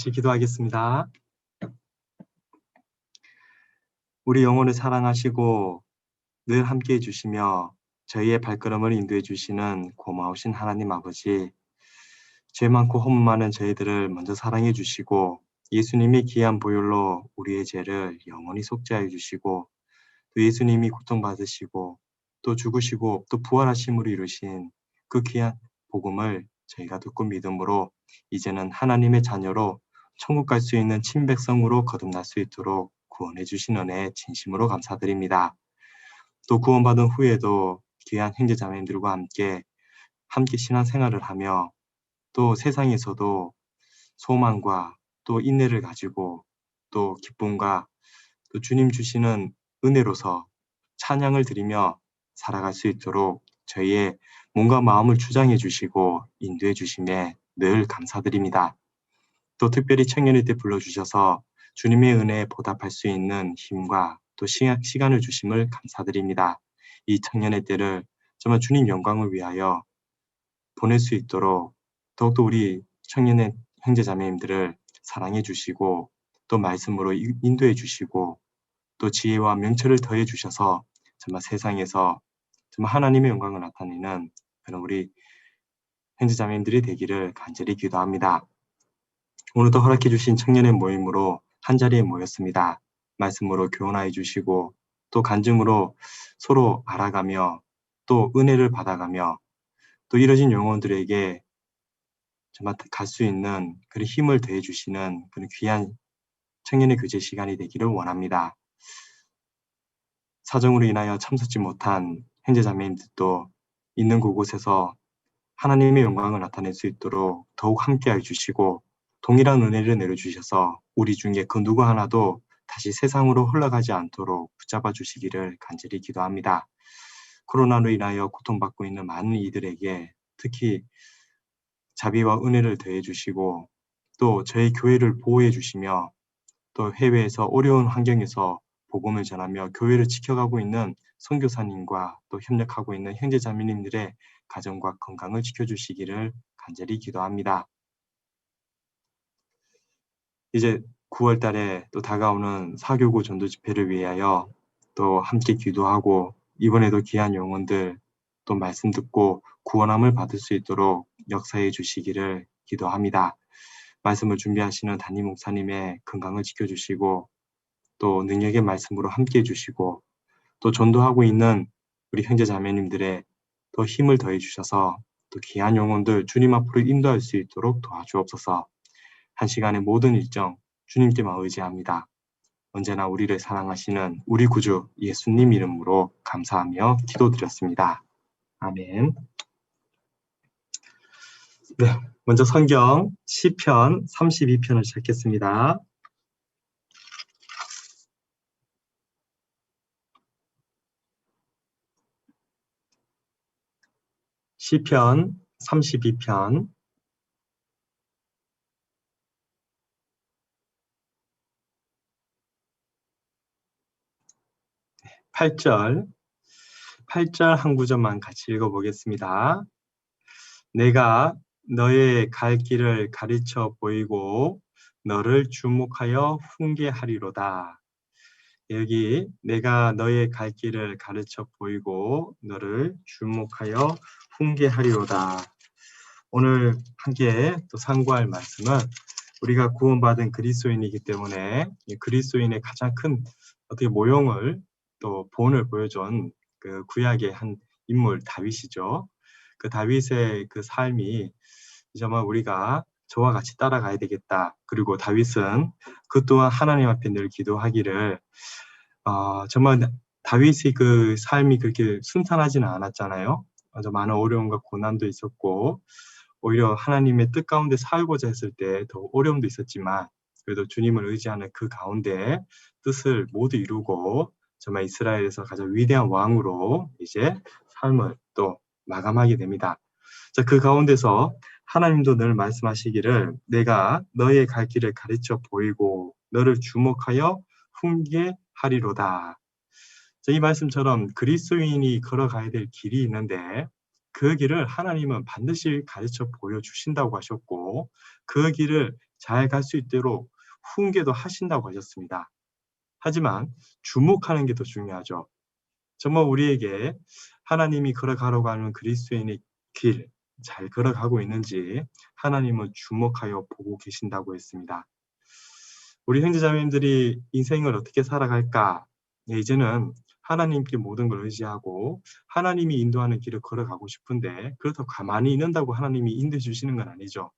같이 기도하겠습니다. 우리 영혼을 사랑하시고 늘 함께해 주시며 저희의 발걸음을 인도해 주시는 고마우신 하나님 아버지, 죄 많고 허물 많은 저희들을 먼저 사랑해 주시고 예수님의 귀한 보혈로 우리의 죄를 영원히 속죄하여 주시고 또 예수님이 고통받으시고 또 죽으시고 또 부활하심으로 이루신 그 귀한 복음을 저희가 듣고 믿음으로 이제는 하나님의 자녀로 천국 갈 수 있는 친백성으로 거듭날 수 있도록 구원해 주신 은혜에 진심으로 감사드립니다. 또 구원받은 후에도 귀한 형제자매님들과 함께 신앙생활을 하며 또 세상에서도 소망과 또 인내를 가지고 또 기쁨과 또 주님 주시는 은혜로서 찬양을 드리며 살아갈 수 있도록 저희의 몸과 마음을 주장해 주시고 인도해 주심에 늘 감사드립니다. 또 특별히 청년의 때 불러주셔서 주님의 은혜에 보답할 수 있는 힘과 또 시간을 주심을 감사드립니다. 이 청년의 때를 정말 주님 영광을 위하여 보낼 수 있도록 더욱더 우리 청년의 형제자매님들을 사랑해 주시고 또 말씀으로 인도해 주시고 또 지혜와 명철을 더해 주셔서 정말 세상에서 정말 하나님의 영광을 나타내는 그런 우리 형제자매님들이 되기를 간절히 기도합니다. 오늘도 허락해 주신 청년의 모임으로 한자리에 모였습니다. 말씀으로 교훈하여 주시고 또 간증으로 서로 알아가며 또 은혜를 받아가며 또 이뤄진 영혼들에게 정말 갈 수 있는 그런 힘을 더해 주시는 그런 귀한 청년의 교제 시간이 되기를 원합니다. 사정으로 인하여 참석지 못한 형제자매님들도 있는 그곳에서 하나님의 영광을 나타낼 수 있도록 더욱 함께하여 주시고 동일한 은혜를 내려주셔서 우리 중에 그 누구 하나도 다시 세상으로 흘러가지 않도록 붙잡아 주시기를 간절히 기도합니다. 코로나로 인하여 고통받고 있는 많은 이들에게 특히 자비와 은혜를 더해 주시고 또 저희 교회를 보호해 주시며 또 해외에서 어려운 환경에서 복음을 전하며 교회를 지켜가고 있는 선교사님과 또 협력하고 있는 형제자매님들의 가정과 건강을 지켜주시기를 간절히 기도합니다. 이제 9월 달에 또 다가오는 사교구 전도 집회를 위하여 또 함께 기도하고 이번에도 귀한 영혼들 또 말씀 듣고 구원함을 받을 수 있도록 역사해 주시기를 기도합니다. 말씀을 준비하시는 담임 목사님의 건강을 지켜주시고 또 능력의 말씀으로 함께 해주시고 또 전도하고 있는 우리 형제 자매님들의 더 힘을 더해 주셔서 또 귀한 영혼들 주님 앞으로 인도할 수 있도록 도와주옵소서. 한 시간의 모든 일정 주님께만 의지합니다. 언제나 우리를 사랑하시는 우리 구주 예수님 이름으로 감사하며 기도드렸습니다. 아멘. 네, 먼저 성경 시편 32편을 시작했습니다. 시편 32편 8절 한 구절만 같이 읽어보겠습니다. 내가 너의 갈 길을 가르쳐 보이고 너를 주목하여 훈계하리로다. 여기 내가 너의 갈 길을 가르쳐 보이고 너를 주목하여 훈계하리로다. 오늘 함께 또 상고할 말씀은 우리가 구원받은 그리스도인이기 때문에 이 그리스도인의 가장 큰 어떻게 모형을 또 본을 보여준 그 구약의 한 인물 다윗이죠. 그 다윗의 그 삶이 정말 우리가 저와 같이 따라가야 되겠다. 그리고 다윗은 그 또한 하나님 앞에 늘 기도하기를 정말 다윗의 그 삶이 그렇게 순탄하지는 않았잖아요. 아주 많은 어려움과 고난도 있었고 오히려 하나님의 뜻 가운데 살고자 했을 때 더 어려움도 있었지만 그래도 주님을 의지하는 그 가운데 뜻을 모두 이루고 정말 이스라엘에서 가장 위대한 왕으로 이제 삶을 또 마감하게 됩니다. 자, 그 가운데서 하나님도 늘 말씀하시기를 내가 너의 갈 길을 가르쳐 보이고 너를 주목하여 훈계하리로다. 자, 이 말씀처럼 그리스도인이 걸어가야 될 길이 있는데 그 길을 하나님은 반드시 가르쳐 보여주신다고 하셨고 그 길을 잘 갈 수 있도록 훈계도 하신다고 하셨습니다. 하지만 주목하는 게 더 중요하죠. 정말 우리에게 하나님이 걸어가려고 하는 그리스도인의 길, 잘 걸어가고 있는지 하나님은 주목하여 보고 계신다고 했습니다. 우리 형제자매님들이 인생을 어떻게 살아갈까? 이제는 하나님께 모든 걸 의지하고 하나님이 인도하는 길을 걸어가고 싶은데 그렇다고 가만히 있는다고 하나님이 인도해 주시는 건 아니죠.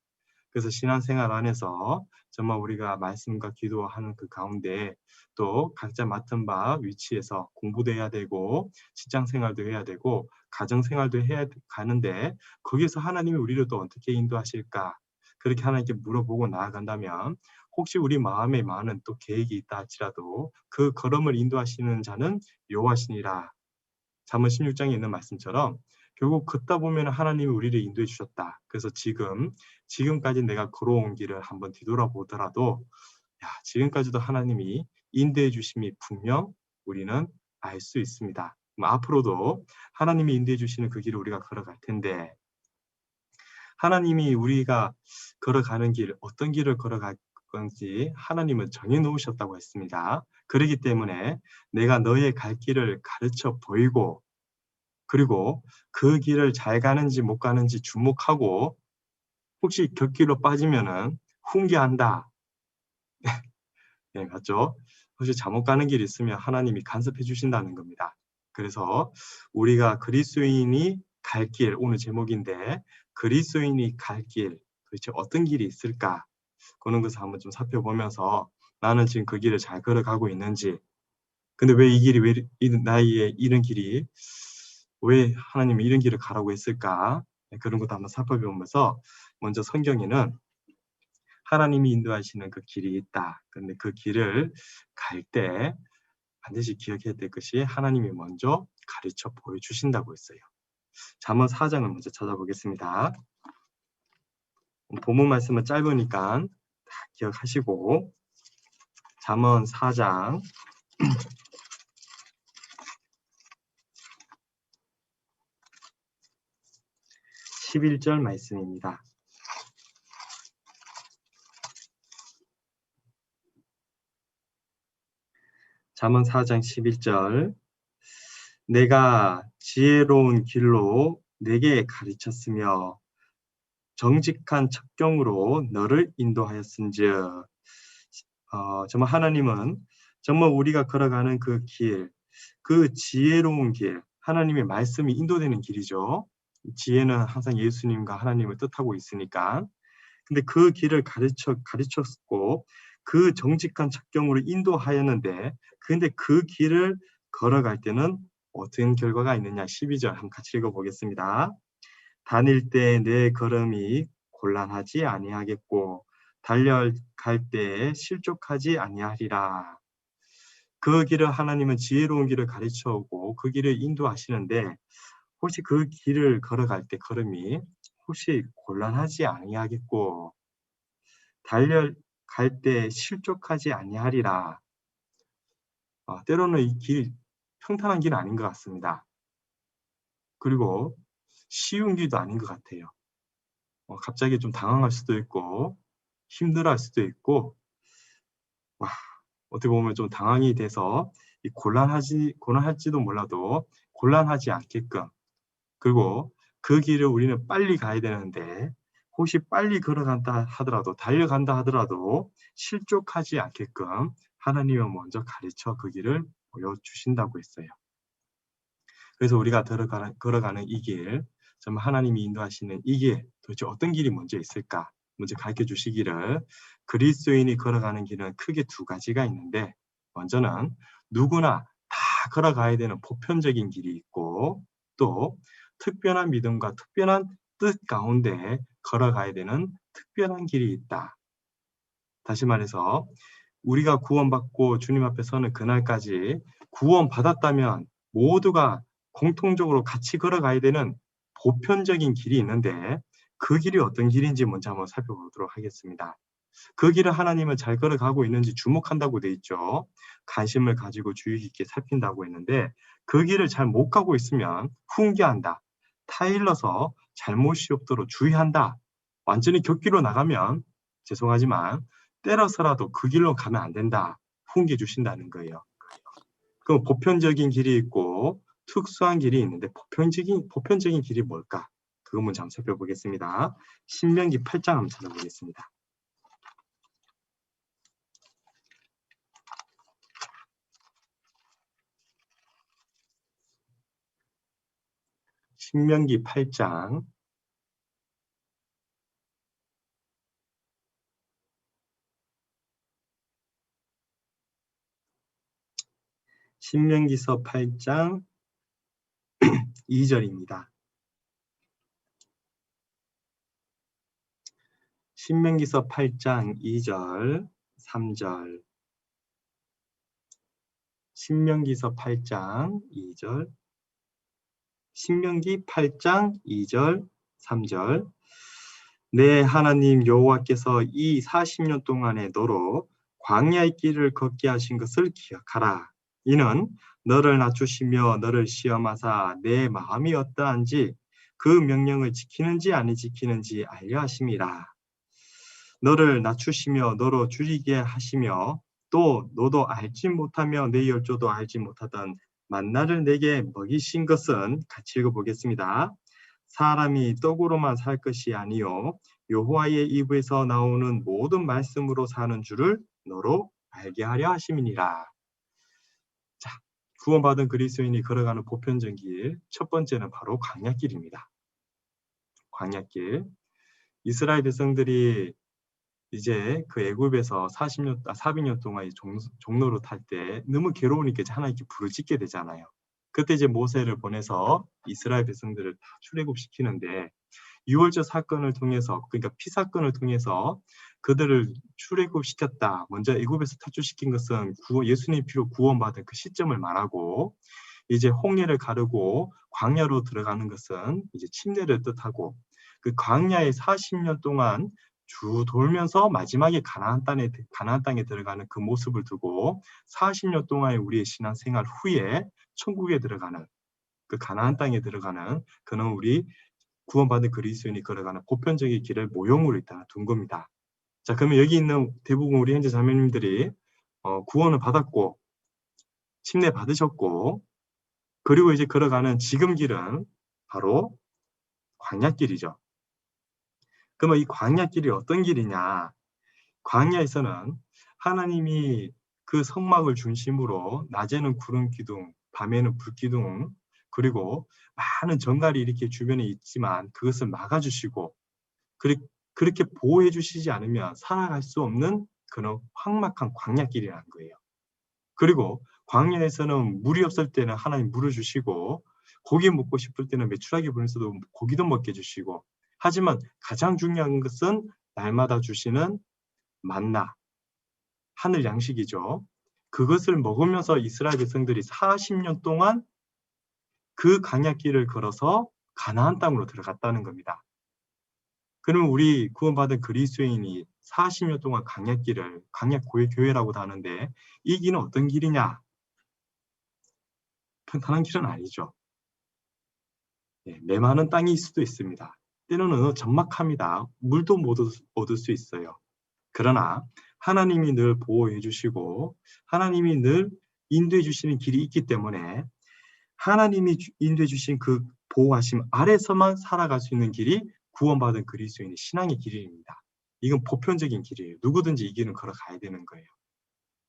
그래서 신앙생활 안에서 정말 우리가 말씀과 기도하는 그 가운데 또 각자 맡은 바 위치에서 공부도 해야 되고 직장생활도 해야 되고 가정생활도 해야 가는데 거기서 하나님이 우리를 또 어떻게 인도하실까? 그렇게 하나님께 물어보고 나아간다면 혹시 우리 마음에 많은 또 계획이 있다 할지라도 그 걸음을 인도하시는 자는 여호와시니라. 잠언 16장에 있는 말씀처럼 결국 걷다 보면 하나님이 우리를 인도해 주셨다. 그래서 지금까지 내가 걸어온 길을 한번 뒤돌아보더라도 지금까지도 하나님이 인도해 주심이 분명 우리는 알 수 있습니다. 앞으로도 하나님이 인도해 주시는 그 길을 우리가 걸어갈 텐데 하나님이 우리가 걸어가는 길, 어떤 길을 걸어갈 건지 하나님은 정해 놓으셨다고 했습니다. 그렇기 때문에 내가 너의 갈 길을 가르쳐 보이고 그리고 그 길을 잘 가는지 못 가는지 주목하고 혹시 곁길로 빠지면은 훈계한다. 네, 맞죠? 혹시 잘못 가는 길이 있으면 하나님이 간섭해 주신다는 겁니다. 그래서 우리가 그리스도인이 갈 길, 오늘 제목인데 그리스도인이 갈 길, 도대체 어떤 길이 있을까? 그런 것을 한번 좀 살펴보면서 나는 지금 그 길을 잘 걸어가고 있는지, 근데 왜 이 길이 나의 이런 길이 왜 하나님이 이런 길을 가라고 했을까? 네, 그런 것도 한번 살펴보면서 먼저 성경에는 하나님이 인도하시는 그 길이 있다. 근데 그 길을 갈 때 반드시 기억해야 될 것이 하나님이 먼저 가르쳐 보여주신다고 했어요. 잠언 4장을 먼저 찾아보겠습니다. 본문 말씀은 짧으니까 다 기억하시고 잠언 4장 11절 말씀입니다. 잠언 4장 11절 내가 지혜로운 길로 내게 가르쳤으며 정직한 첩경으로 너를 인도하였은즉 정말 하나님은 정말 우리가 걸어가는 그 길, 그 지혜로운 길, 하나님의 말씀이 인도되는 길이죠. 지혜는 항상 예수님과 하나님을 뜻하고 있으니까. 근데 그 길을 가르쳤고 그 정직한 첩경으로 인도하였는데 근데 그 길을 걸어갈 때는 어떤 결과가 있느냐 12절 한번 같이 읽어보겠습니다. 다닐 때 내 걸음이 곤란하지 아니하겠고 달려갈 때에 실족하지 아니하리라. 그 길을 하나님은 지혜로운 길을 가르쳐 오고 그 길을 인도하시는데 혹시 그 길을 걸어갈 때 걸음이 혹시 곤란하지 아니하겠고 달려갈 때 실족하지 아니하리라. 때로는 이 길 평탄한 길은 아닌 것 같습니다. 그리고 쉬운 길도 아닌 것 같아요. 갑자기 좀 당황할 수도 있고 힘들어할 수도 있고 와 어떻게 보면 좀 당황이 돼서 이 곤란할지도 몰라도 곤란하지 않게끔 그리고 그 길을 우리는 빨리 가야 되는데 혹시 빨리 걸어간다 하더라도 달려간다 하더라도 실족하지 않게끔 하나님은 먼저 가르쳐 그 길을 보여주신다고 했어요. 그래서 우리가 걸어가는 이 길, 정말 하나님이 인도하시는 이 길, 도대체 어떤 길이 먼저 있을까? 먼저 가르쳐 주시기를 그리스도인이 걸어가는 길은 크게 두 가지가 있는데 먼저는 누구나 다 걸어가야 되는 보편적인 길이 있고 또 특별한 믿음과 특별한 뜻 가운데 걸어가야 되는 특별한 길이 있다. 다시 말해서 우리가 구원받고 주님 앞에 서는 그날까지 구원받았다면 모두가 공통적으로 같이 걸어가야 되는 보편적인 길이 있는데 그 길이 어떤 길인지 먼저 한번 살펴보도록 하겠습니다. 그 길을 하나님은 잘 걸어가고 있는지 주목한다고 돼 있죠. 관심을 가지고 주의 깊게 살핀다고 했는데 그 길을 잘 못 가고 있으면 훈계한다. 타일러서 잘못이 없도록 주의한다. 완전히 곁길로 나가면 죄송하지만 때려서라도 그 길로 가면 안 된다. 훈계 주신다는 거예요. 그럼 보편적인 길이 있고 특수한 길이 있는데 보편적인 길이 뭘까? 그거 먼저 한번 살펴보겠습니다. 신명기 8장 한번 찾아보겠습니다. 신명기 8장 신명기서 8장 2절입니다. 신명기서 8장 2절, 3절. 신명기서 8장 2절. 신명기 8장 2절, 3절. 내 하나님 여호와께서 이 40년 동안에 너로 광야의 길을 걷게 하신 것을 기억하라. 이는 너를 낮추시며 너를 시험하사 내 마음이 어떠한지 그 명령을 지키는지 아니 지키는지 알려 하심이라. 너를 낮추시며 너로 줄이게 하시며 또 너도 알지 못하며 내 열조도 알지 못하던 만나를 내게 먹이신 것은 같이 읽어보겠습니다. 사람이 떡으로만 살 것이 아니요 여호와의 입에서 나오는 모든 말씀으로 사는 줄을 너로 알게 하려 하심이니라. 자, 구원받은 그리스도인이 걸어가는 보편적인 길, 첫 번째는 바로 광야길입니다. 광야길. 이스라엘 백성들이 이제 그 애굽에서 400년 동안 종로로 탈 때 너무 괴로우니까 하나님께 부르짖게 되잖아요. 그때 이제 모세를 보내서 이스라엘 백성들을 다 출애굽시키는데 유월절 사건을 통해서, 그러니까 피 사건을 통해서 그들을 출애굽시켰다. 먼저 애굽에서 탈출시킨 것은 예수님 피로 구원받은 그 시점을 말하고, 이제 홍해를 가르고 광야로 들어가는 것은 이제 침례를 뜻하고, 그 광야에 40년 동안 주 돌면서 마지막에 가나안 땅에 들어가는 그 모습을 두고 40년 동안의 우리의 신앙생활 후에 천국에 들어가는, 그 가나안 땅에 들어가는 그는 우리 구원받은 그리스도인이 걸어가는 보편적인 길을 모형으로 일단 둔 겁니다. 자, 그러면 여기 있는 대부분 우리 형제 자매님들이 구원을 받았고 침례 받으셨고, 그리고 이제 걸어가는 지금 길은 바로 광야길이죠. 그러면 이 광야길이 어떤 길이냐? 광야에서는 하나님이 그 성막을 중심으로 낮에는 구름 기둥, 밤에는 불 기둥, 그리고 많은 정갈이 이렇게 주변에 있지만 그것을 막아주시고, 그렇게 보호해 주시지 않으면 살아갈 수 없는 그런 삭막한 광야길이라는 거예요. 그리고 광야에서는 물이 없을 때는 하나님 물을 주시고, 고기 먹고 싶을 때는 메추라기 보내서도 고기도 먹게 해주시고, 하지만 가장 중요한 것은 날마다 주시는 만나, 하늘 양식이죠. 그것을 먹으면서 이스라엘 백성들이 40년 동안 그 광야길을 걸어서 가나안 땅으로 들어갔다는 겁니다. 그러면 우리 구원받은 그리스도인이 40년 동안 광야길을, 광야교회라고도 하는데 이 길은 어떤 길이냐? 평탄한 길은 아니죠. 메마른 땅일 수도 있습니다. 때로는 적막합니다. 물도 못 얻을 수 있어요. 그러나 하나님이 늘 보호해 주시고 하나님이 늘 인도해 주시는 길이 있기 때문에 하나님이 인도해 주신 그 보호하심 아래서만 살아갈 수 있는 길이 구원받은 그리스도인의 신앙의 길입니다. 이건 보편적인 길이에요. 누구든지 이 길은 걸어가야 되는 거예요.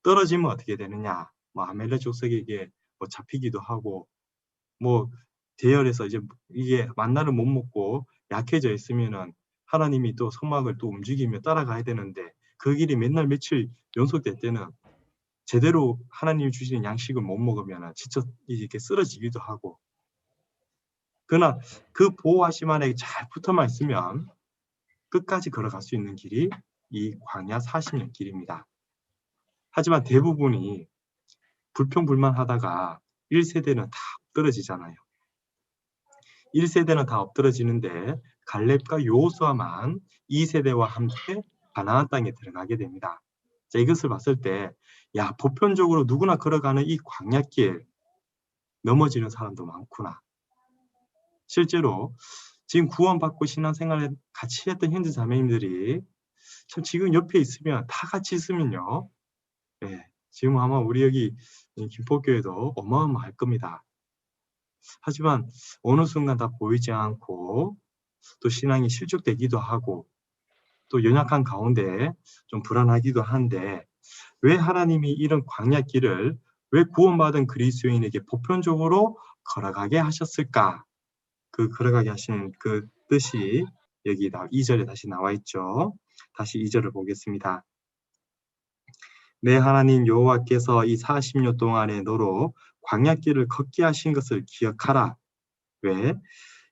떨어지면 어떻게 되느냐? 아멜렉 족속에게 잡히기도 하고, 대열에서 이제 이게 만나를 못 먹고 약해져 있으면은 하나님이 또 성막을 또 움직이며 따라가야 되는데 그 길이 맨날 며칠 연속될 때는 제대로 하나님이 주시는 양식을 못 먹으면 지쳐 이렇게 쓰러지기도 하고, 그러나 그 보호하심 안에 잘 붙어만 있으면 끝까지 걸어갈 수 있는 길이 이 광야 40년 길입니다. 하지만 대부분이 불평불만하다가 1세대는 다 엎드러지잖아요. 1세대는 다 엎드러지는데 갈렙과 여호수아만 2세대와 함께 가나안 땅에 들어가게 됩니다. 자, 이것을 봤을 때 보편적으로 누구나 걸어가는 이 광야길 넘어지는 사람도 많구나. 실제로 지금 구원받고 신앙생활을 같이 했던 형제 자매님들이 참 지금 옆에 있으면 다 같이 있으면요. 예, 지금 아마 우리 여기 김포교회도 어마어마할 겁니다. 하지만 어느 순간 다 보이지 않고 또 신앙이 실족되기도 하고 또 연약한 가운데 좀 불안하기도 한데 왜 하나님이 이런 광야길을 왜 구원받은 그리스도인에게 보편적으로 걸어가게 하셨을까? 그 걸어가게 하시는 그 뜻이 여기 2절에 다시 나와 있죠. 다시 2절을 보겠습니다. 내 하나님 여호와께서 이 40년 동안의 너로 광야길을 걷게 하신 것을 기억하라. 왜?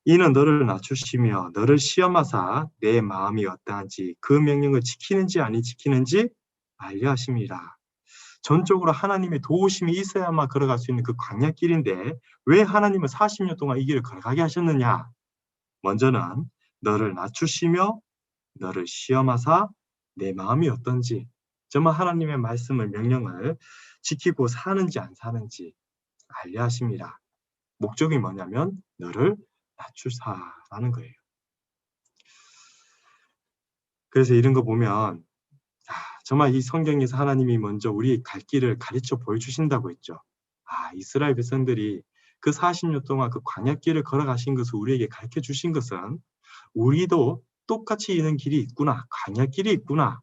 이는 너를 낮추시며 너를 시험하사 내 마음이 어떠한지 그 명령을 지키는지 아니 지키는지 알려 하심이라. 전적으로 하나님의 도우심이 있어야만 걸어갈 수 있는 그 광야길인데 왜 하나님은 40년 동안 이 길을 걸어가게 하셨느냐? 먼저는 너를 낮추시며 너를 시험하사 내 마음이 어떤지 정말 하나님의 말씀을 명령을 지키고 사는지 안 사는지 알려 하심이라. 목적이 뭐냐면 너를 낮추사라는 거예요. 그래서 이런 거 보면 정말 이 성경에서 하나님이 먼저 우리 갈 길을 가르쳐 보여주신다고 했죠. 이스라엘 백성들이 그 40년 동안 그 광야길을 걸어가신 것을 우리에게 가르쳐 주신 것은 우리도 똑같이 이런 길이 있구나, 광야길이 있구나.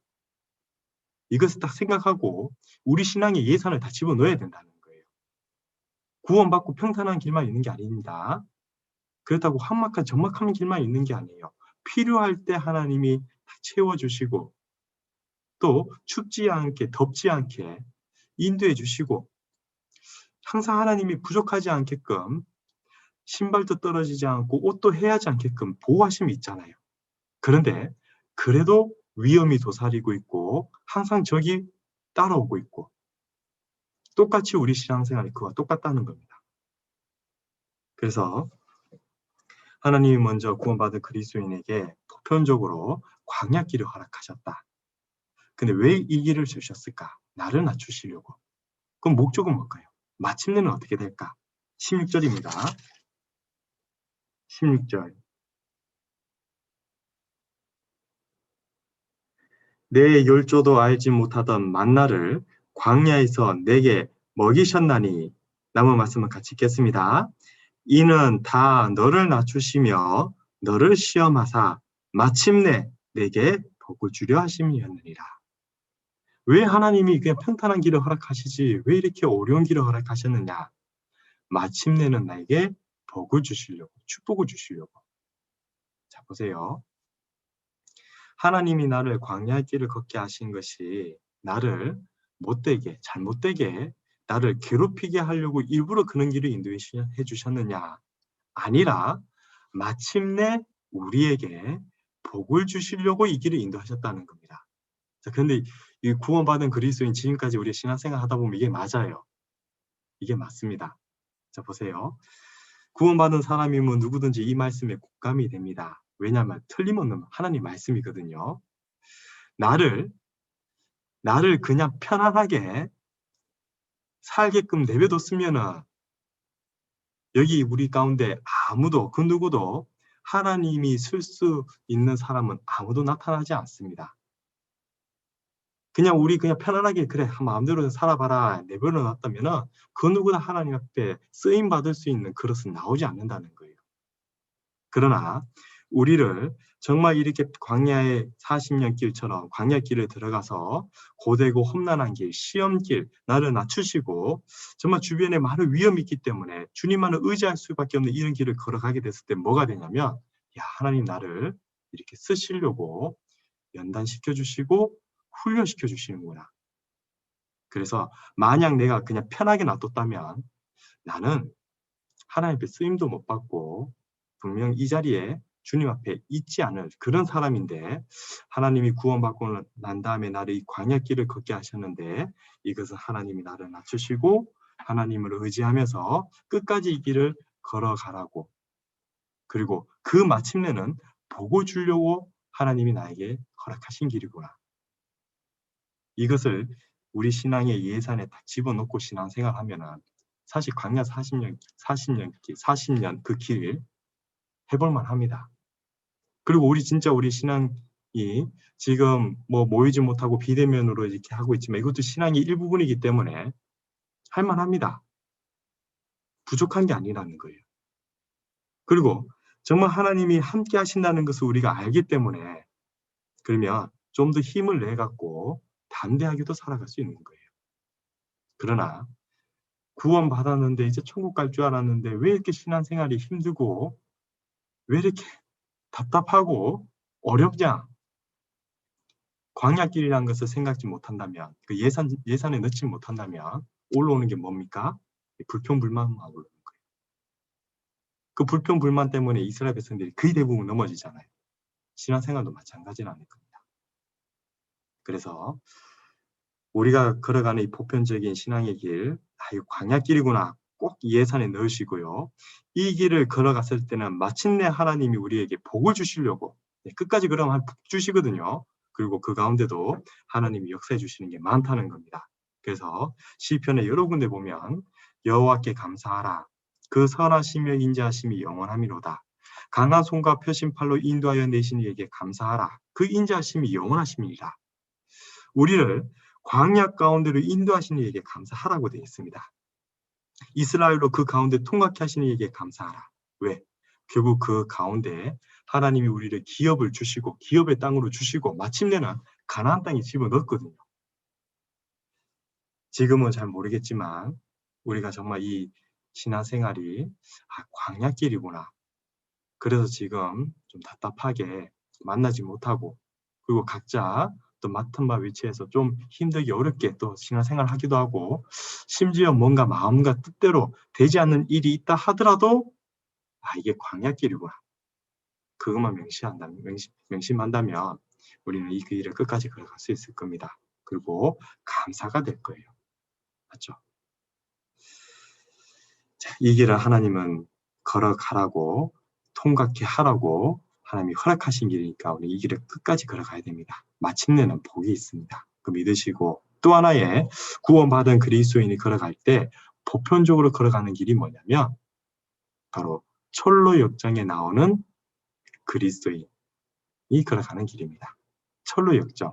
이것을 딱 생각하고 우리 신앙의 예산을 다 집어넣어야 된다는 거예요. 구원받고 평탄한 길만 있는 게 아닙니다. 그렇다고 험악한 적막한 길만 있는 게 아니에요. 필요할 때 하나님이 다 채워주시고 또 춥지 않게 덥지 않게 인도해 주시고 항상 하나님이 부족하지 않게끔 신발도 떨어지지 않고 옷도 해하지 않게끔 보호하심이 있잖아요. 그런데 그래도 위험이 도사리고 있고 항상 적이 따라오고 있고 똑같이 우리 신앙생활이 그와 똑같다는 겁니다. 그래서 하나님이 먼저 구원받은 그리스도인에게 보편적으로 광야길을 허락하셨다. 근데 왜 이 길을 주셨을까? 나를 낮추시려고. 그럼 목적은 뭘까요? 마침내는 어떻게 될까? 16절입니다. 16절. 내 열조도 알지 못하던 만나를 광야에서 내게 먹이셨나니. 남은 말씀을 같이 읽겠습니다. 이는 다 너를 낮추시며 너를 시험하사 마침내 내게 복을 주려 하심이었느니라. 왜 하나님이 그냥 평탄한 길을 허락하시지 왜 이렇게 어려운 길을 허락하셨느냐? 마침내는 나에게 복을 주시려고, 축복을 주시려고. 자, 보세요. 하나님이 나를 광야의 길을 걷게 하신 것이 나를 못되게, 잘못되게, 나를 괴롭히게 하려고 일부러 그런 길을 인도해 주셨느냐? 아니라 마침내 우리에게 복을 주시려고 이 길을 인도하셨다는 겁니다. 자, 그런데 이 구원받은 그리스도인 지금까지 우리 신앙생활 하다 보면 이게 맞아요. 이게 맞습니다. 자, 보세요. 구원받은 사람이면 누구든지 이 말씀에 공감이 됩니다. 왜냐하면 틀림없는 하나님 말씀이거든요. 나를 그냥 편안하게 살게끔 내버려뒀으면은 여기 우리 가운데 아무도 그 누구도 하나님이 쓸 수 있는 사람은 아무도 나타나지 않습니다. 그냥 우리 그냥 편안하게 그래 마음대로 살아봐라 내버려 놨다면은 그 누구나 하나님 앞에 쓰임 받을 수 있는 그릇은 나오지 않는다는 거예요. 그러나 우리를 정말 이렇게 광야의 40년 길처럼 광야길을 들어가서 고되고 험난한 길, 시험길, 나를 낮추시고 정말 주변에 많은 위험이 있기 때문에 주님만을 의지할 수밖에 없는 이런 길을 걸어가게 됐을 때 뭐가 되냐면 하나님 나를 이렇게 쓰시려고 연단시켜 주시고 훈련시켜 주시는구나. 그래서 만약 내가 그냥 편하게 놔뒀다면 나는 하나님 앞에 쓰임도 못 받고 분명 이 자리에 주님 앞에 있지 않을 그런 사람인데 하나님이 구원받고 난 다음에 나를 이 광야길을 걷게 하셨는데 이것은 하나님이 나를 낮추시고 하나님을 의지하면서 끝까지 이 길을 걸어가라고 그리고 그 마침내는 복을 주려고 하나님이 나에게 허락하신 길이구나. 이것을 우리 신앙의 예산에 딱 집어넣고 신앙생활하면은 사실 광야 40년 그 길 해볼만 합니다. 그리고 우리 진짜 우리 신앙 지금 뭐 모이지 못하고 비대면으로 이렇게 하고 있지만 이것도 신앙의 일부분이기 때문에 할만합니다. 부족한 게 아니라는 거예요. 그리고 정말 하나님이 함께 하신다는 것을 우리가 알기 때문에 그러면 좀 더 힘을 내 갖고 담대하게도 살아갈 수 있는 거예요. 그러나 구원 받았는데 이제 천국 갈 줄 알았는데 왜 이렇게 신앙생활이 힘들고 왜 이렇게 답답하고 어렵냐? 광야길이라는 것을 생각지 못한다면, 그 예산에 넣지 못한다면 올라오는 게 뭡니까? 불평불만만 올라오는 거예요. 그 불평불만 때문에 이스라엘 백성들이 거의 대부분 넘어지잖아요. 신앙생활도 마찬가지라는 겁니다. 그래서 우리가 걸어가는 이 보편적인 신앙의 길, 이거 광야길이구나. 꼭 예산에 넣으시고요. 이 길을 걸어갔을 때는 마침내 하나님이 우리에게 복을 주시려고 끝까지 그러면 복 주시거든요. 그리고 그 가운데도 하나님이 역사해 주시는 게 많다는 겁니다. 그래서 시편에 여러 군데 보면 여호와께 감사하라. 그 선하시며 인자하심이 영원함이로다. 강한 손과 펴신 팔로 인도하여 내신 이에게 감사하라. 그 인자하심이 영원하심이라. 우리를 광야 가운데로 인도하시는 이에게 감사하라고 되어 있습니다. 이스라엘로 그 가운데 통과케 하시는 이에게 감사하라. 왜? 결국 그 가운데 하나님이 우리를 기업을 주시고 기업의 땅으로 주시고 마침내는 가나안 땅에 집어넣었거든요. 지금은 잘 모르겠지만 우리가 정말 이 신앙생활이 광야길이구나. 그래서 지금 좀 답답하게 만나지 못하고 그리고 각자 또 맡은 바 위치에서 좀 힘들게 어렵게 또 신앙생활 하기도 하고 심지어 뭔가 마음과 뜻대로 되지 않는 일이 있다 하더라도 이게 광야길이구나. 그것만 명심한다면 우리는 이 길을 끝까지 걸어갈 수 있을 겁니다. 그리고 감사가 될 거예요. 맞죠? 자, 이 길을 하나님은 걸어가라고 통각해 하라고 하나님이 허락하신 길이니까 우리 이 길을 끝까지 걸어가야 됩니다. 마침내는 복이 있습니다. 그 믿으시고 또 하나의 구원받은 그리스도인이 걸어갈 때 보편적으로 걸어가는 길이 뭐냐면 바로 철로 역정에 나오는 그리스도인이 걸어가는 길입니다. 철로 역정.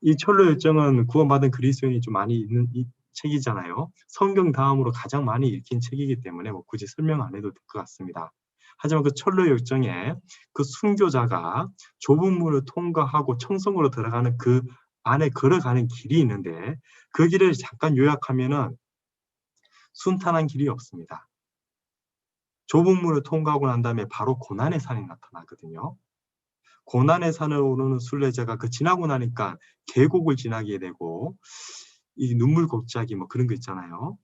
이 철로 역정은 구원받은 그리스도인이 좀 많이 있는 이 책이잖아요. 성경 다음으로 가장 많이 읽힌 책이기 때문에 굳이 설명 안 해도 될 것 같습니다. 하지만 그 철로 역정에 그 순교자가 좁은 문을 통과하고 청성으로 들어가는 그 안에 걸어가는 길이 있는데 그 길을 잠깐 요약하면은 순탄한 길이 없습니다. 좁은 문을 통과하고 난 다음에 바로 고난의 산이 나타나거든요. 고난의 산을 오르는 순례자가 그 지나고 나니까 계곡을 지나게 되고 이 눈물 곡자기 그런 거 있잖아요.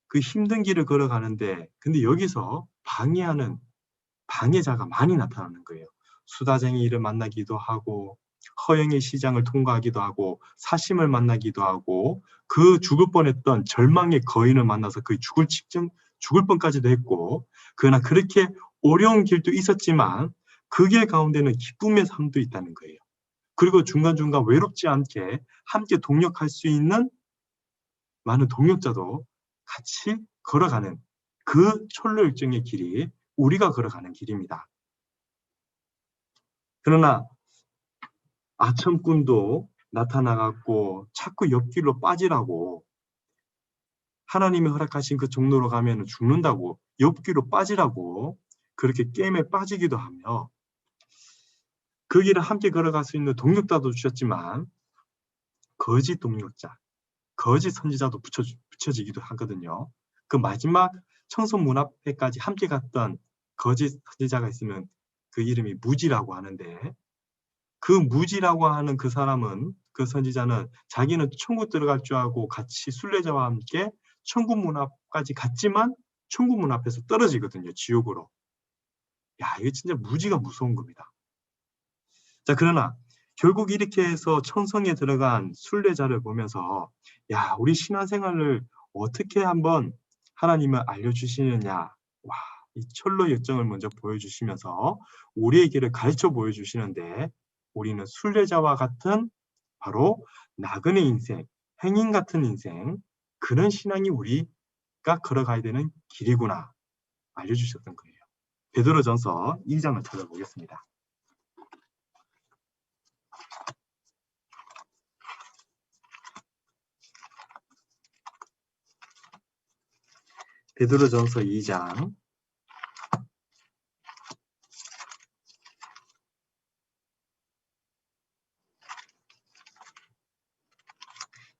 그 힘든 길을 걸어가는데 근데 여기서 방해하는 방해자가 많이 나타나는 거예요. 수다쟁이 일을 만나기도 하고 허영의 시장을 통과하기도 하고 사심을 만나기도 하고 그 죽을 뻔했던 절망의 거인을 만나서 그 죽을 뻔까지도 했고 그러나 그렇게 어려운 길도 있었지만 그 길 가운데는 기쁨의 삶도 있다는 거예요. 그리고 중간중간 외롭지 않게 함께 동력할 수 있는 많은 동력자도 같이 걸어가는 그 철로 일정의 길이 우리가 걸어가는 길입니다. 그러나 아첨꾼도 나타나갖고 자꾸 옆길로 빠지라고 하나님이 허락하신 그 종로로 가면 죽는다고 옆길로 빠지라고 그렇게 게임에 빠지기도 하며 그 길을 함께 걸어갈 수 있는 동력자도 주셨지만 거짓 동력자, 거짓 선지자도 붙여지기도 하거든요. 그 마지막 청소 문 앞에까지 함께 갔던 거짓 선지자가 있으면 그 이름이 무지라고 하는데 그 무지라고 하는 그 사람은 그 선지자는 자기는 천국 들어갈 줄 알고 같이 순례자와 함께 천국 문 앞까지 갔지만 천국 문 앞에서 떨어지거든요. 지옥으로. 이게 진짜 무지가 무서운 겁니다. 자, 그러나 결국 이렇게 해서 천성에 들어간 순례자를 보면서 우리 신앙생활을 어떻게 한번 하나님을 알려주시느냐. 이 철로 역정을 먼저 보여주시면서 우리의 길을 가르쳐 보여주시는데 우리는 순례자와 같은 바로 나그네 인생, 행인 같은 인생 그런 신앙이 우리가 걸어가야 되는 길이구나 알려주셨던 거예요. 베드로전서 2장을 찾아보겠습니다. 베드로전서 2장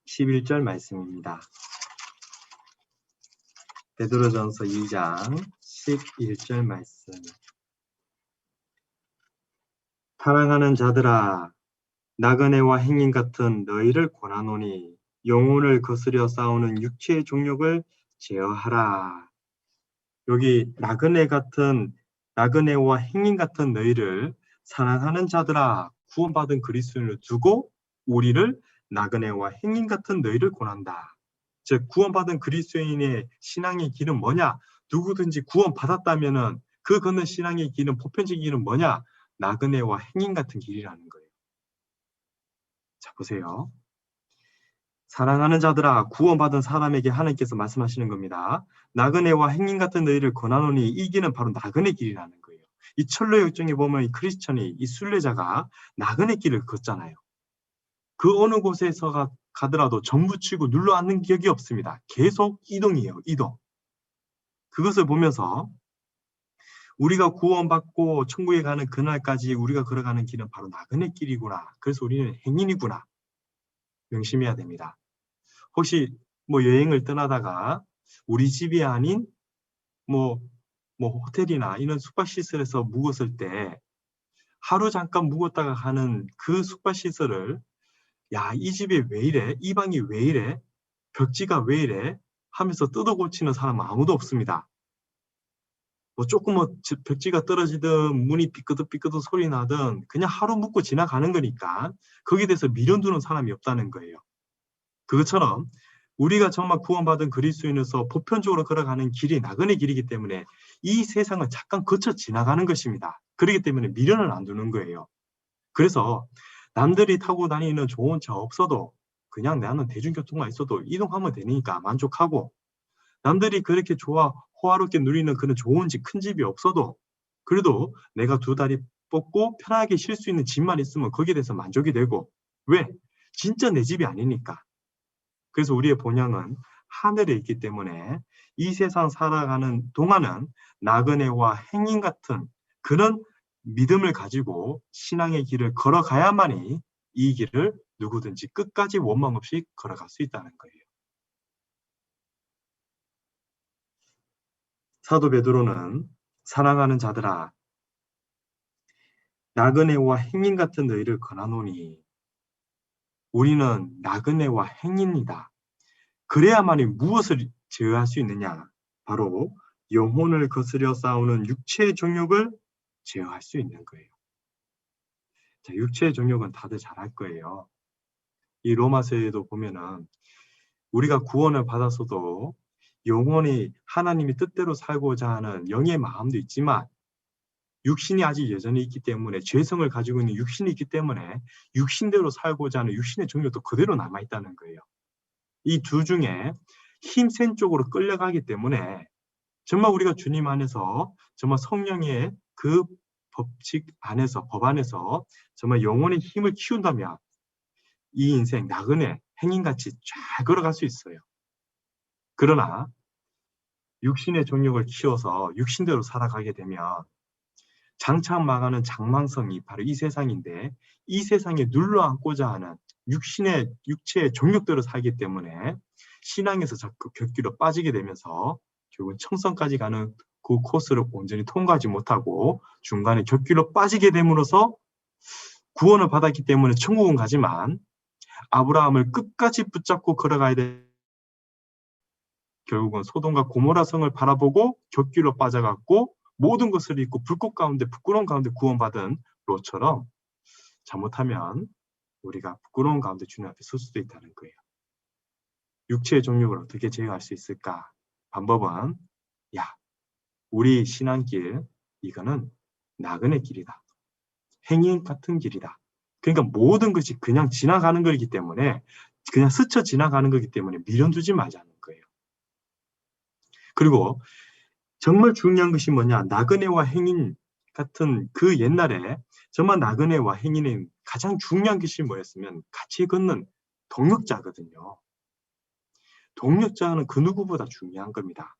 11절 말씀입니다. 베드로전서 2장 11절 말씀. 사랑하는 자들아, 나그네와 행인 같은 너희를 권하노니 영혼을 거스려 싸우는 육체의 종욕을 제어하라. 여기 나그네와 행인 같은 너희를 사랑하는 자들아, 구원받은 그리스도인을 두고 우리를 나그네와 행인 같은 너희를 권한다. 즉 구원받은 그리스도인의 신앙의 길은 뭐냐? 누구든지 구원받았다면은 그 걷는 신앙의 길은 보편적인 길은 뭐냐? 나그네와 행인 같은 길이라는 거예요. 자, 보세요. 사랑하는 자들아, 구원받은 사람에게 하나님께서 말씀하시는 겁니다. 나그네와 행인 같은 너희를 권하노니 이 길은 바로 나그네 길이라는 거예요. 이 철로 역정에 보면 이 크리스천이, 이 순례자가 나그네 길을 걷잖아요. 그 어느 곳에서 가더라도 전부치고 눌러 앉는 격이 없습니다. 계속 이동이에요, 이동. 그것을 보면서 우리가 구원받고 천국에 가는 그날까지 우리가 걸어가는 길은 바로 나그네 길이구나. 그래서 우리는 행인이구나. 명심해야 됩니다. 혹시 뭐 여행을 떠나다가 우리 집이 아닌 뭐 호텔이나 이런 숙박시설에서 묵었을 때 하루 잠깐 묵었다가 가는 그 숙박시설을 야, 이 집이 왜 이래? 이 방이 왜 이래? 벽지가 왜 이래? 하면서 뜯어 고치는 사람은 아무도 없습니다. 뭐 조금 벽지가 떨어지든 문이 삐끄덕삐끄덕 소리 나든 그냥 하루 묵고 지나가는 거니까 거기에 대해서 미련 두는 사람이 없다는 거예요. 그것처럼 우리가 정말 구원받은 그리스도인으로서 보편적으로 걸어가는 길이 나그네 길이기 때문에 이 세상을 잠깐 거쳐 지나가는 것입니다. 그렇기 때문에 미련을 안 두는 거예요. 그래서 남들이 타고 다니는 좋은 차 없어도 그냥 나는 대중교통만 있어도 이동하면 되니까 만족하고 남들이 그렇게 호화롭게 누리는 그런 좋은 집, 큰 집이 없어도 그래도 내가 두 다리 뻗고 편하게 쉴 수 있는 집만 있으면 거기에 대해서 만족이 되고 왜? 진짜 내 집이 아니니까. 그래서 우리의 본향은 하늘에 있기 때문에 이 세상 살아가는 동안은 나그네와 행인 같은 그런 믿음을 가지고 신앙의 길을 걸어가야만이 이 길을 누구든지 끝까지 원망 없이 걸어갈 수 있다는 거예요. 사도 베드로는 사랑하는 자들아, 나그네와 행인 같은 너희를 권하노니 우리는 나그네와 행인이다. 그래야만이 무엇을 제어할 수 있느냐? 바로 영혼을 거스려 싸우는 육체의 정욕을 제어할 수 있는 거예요. 자, 육체의 정욕은 다들 잘 알 거예요. 이 로마서에도 보면은 우리가 구원을 받았어도 영혼이 하나님이 뜻대로 살고자 하는 영의 마음도 있지만 육신이 아직 여전히 있기 때문에 죄성을 가지고 있는 육신이 있기 때문에 육신대로 살고자 하는 육신의 정욕도 그대로 남아있다는 거예요. 이 두 중에 힘센 쪽으로 끌려가기 때문에 정말 우리가 주님 안에서 정말 성령의 그 법칙 안에서 법 안에서 정말 영혼의 힘을 키운다면 이 인생 나그네 행인같이 잘 걸어갈 수 있어요. 그러나 육신의 정욕을 키워서 육신대로 살아가게 되면 장차 망하는 장망성이 바로 이 세상인데 이 세상에 눌러앉고자 하는 육체의 정욕대로 살기 때문에 신앙에서 자꾸 곁길로 빠지게 되면서 결국 청성까지 가는 그 코스를 온전히 통과하지 못하고 중간에 곁길로 빠지게 됨으로써 구원을 받았기 때문에 천국은 가지만 아브라함을 끝까지 붙잡고 걸어가야 돼. 결국은 소돔과 고모라 성을 바라보고 곁길로 빠져갔고 모든 것을 잊고 불꽃 가운데 부끄러운 가운데 구원받은 롯처럼 잘못하면 우리가 부끄러운 가운데 주님 앞에 설 수도 있다는 거예요. 육체의 정욕을 어떻게 제어할 수 있을까? 방법은 우리 신앙길 이거는 나그네 길이다. 행인 같은 길이다. 그러니까 모든 것이 그냥 지나가는 거기 때문에 그냥 스쳐 지나가는 거기 때문에 미련 두지 말자는 거예요. 그리고 정말 중요한 것이 뭐냐? 나그네와 행인 같은 그 옛날에 정말 나그네와 행인의 가장 중요한 것이 뭐였으면 같이 걷는 동역자거든요. 동역자는 그 누구보다 중요한 겁니다.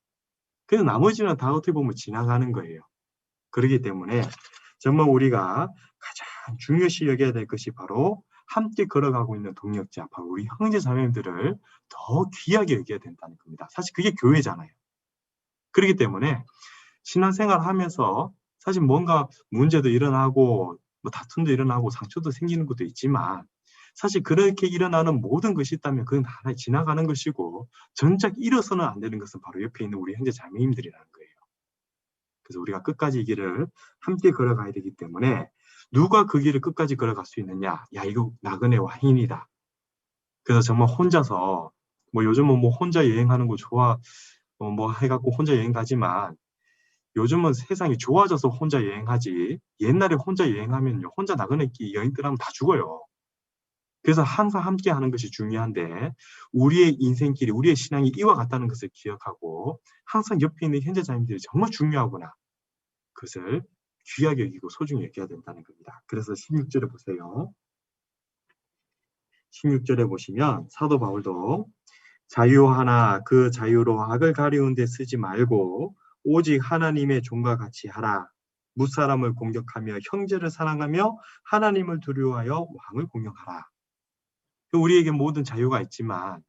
그래서 나머지는 다 어떻게 보면 지나가는 거예요. 그렇기 때문에 정말 우리가 가장 중요시 여겨야 될 것이 바로 함께 걸어가고 있는 동역자, 바로 우리 형제 자매들을 더 귀하게 여겨야 된다는 겁니다. 사실 그게 교회잖아요. 그렇기 때문에 신앙생활 하면서 사실 뭔가 문제도 일어나고 뭐 다툼도 일어나고 상처도 생기는 것도 있지만 사실 그렇게 일어나는 모든 것이 있다면 그건 하나의 지나가는 것이고 정작 잃어서는 안 되는 것은 바로 옆에 있는 우리 형제 자매님들이라는 거예요. 그래서 우리가 끝까지 이 길을 함께 걸어가야 되기 때문에 누가 그 길을 끝까지 걸어갈 수 있느냐? 야, 이거 나그네 와인이다. 그래서 정말 혼자서 뭐 요즘은 뭐 혼자 여행하는 거 좋아 뭐 해갖고 혼자 여행 가지만 요즘은 세상이 좋아져서 혼자 여행하지 옛날에 혼자 여행하면요 혼자 나그네 여행 떠나면 다 죽어요. 그래서 항상 함께 하는 것이 중요한데 우리의 인생길이 우리의 신앙이 이와 같다는 것을 기억하고 항상 옆에 있는 현재자님들이 정말 중요하구나. 그것을 귀하게 여기고 소중히 여겨야 된다는 겁니다. 그래서 16절에 보세요. 16절에 보시면 사도 바울도 자유하나 그 자유로 악을 가리운 데 쓰지 말고 오직 하나님의 종과 같이 하라. 무사람을 공격하며 형제를 사랑하며 하나님을 두려워하여 왕을 공경하라. 우리에게 모든 자유가 있지만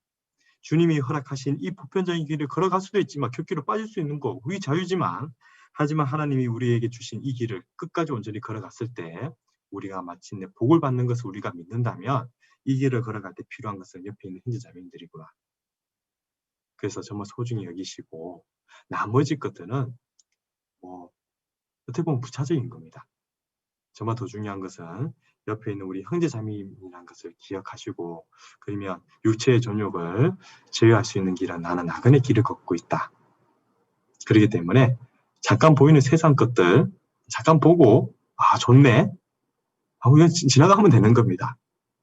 주님이 허락하신 이 보편적인 길을 걸어갈 수도 있지만 곁길로 빠질 수 있는 거 우리 자유지만 하지만 하나님이 우리에게 주신 이 길을 끝까지 온전히 걸어갔을 때 우리가 마침내 복을 받는 것을 우리가 믿는다면 이 길을 걸어갈 때 필요한 것은 옆에 있는 형제자매님들이구나. 그래서 정말 소중히 여기시고 나머지 것들은 뭐 어떻게 보면 부차적인 겁니다. 정말 더 중요한 것은 옆에 있는 우리 형제자매님이라는 것을 기억하시고 그러면 육체의 정욕을 제어할 수 있는 길은 나는 나그네 길을 걷고 있다. 그렇기 때문에 잠깐 보이는 세상 것들 잠깐 보고 아 좋네 하고 그냥 지나가면 되는 겁니다.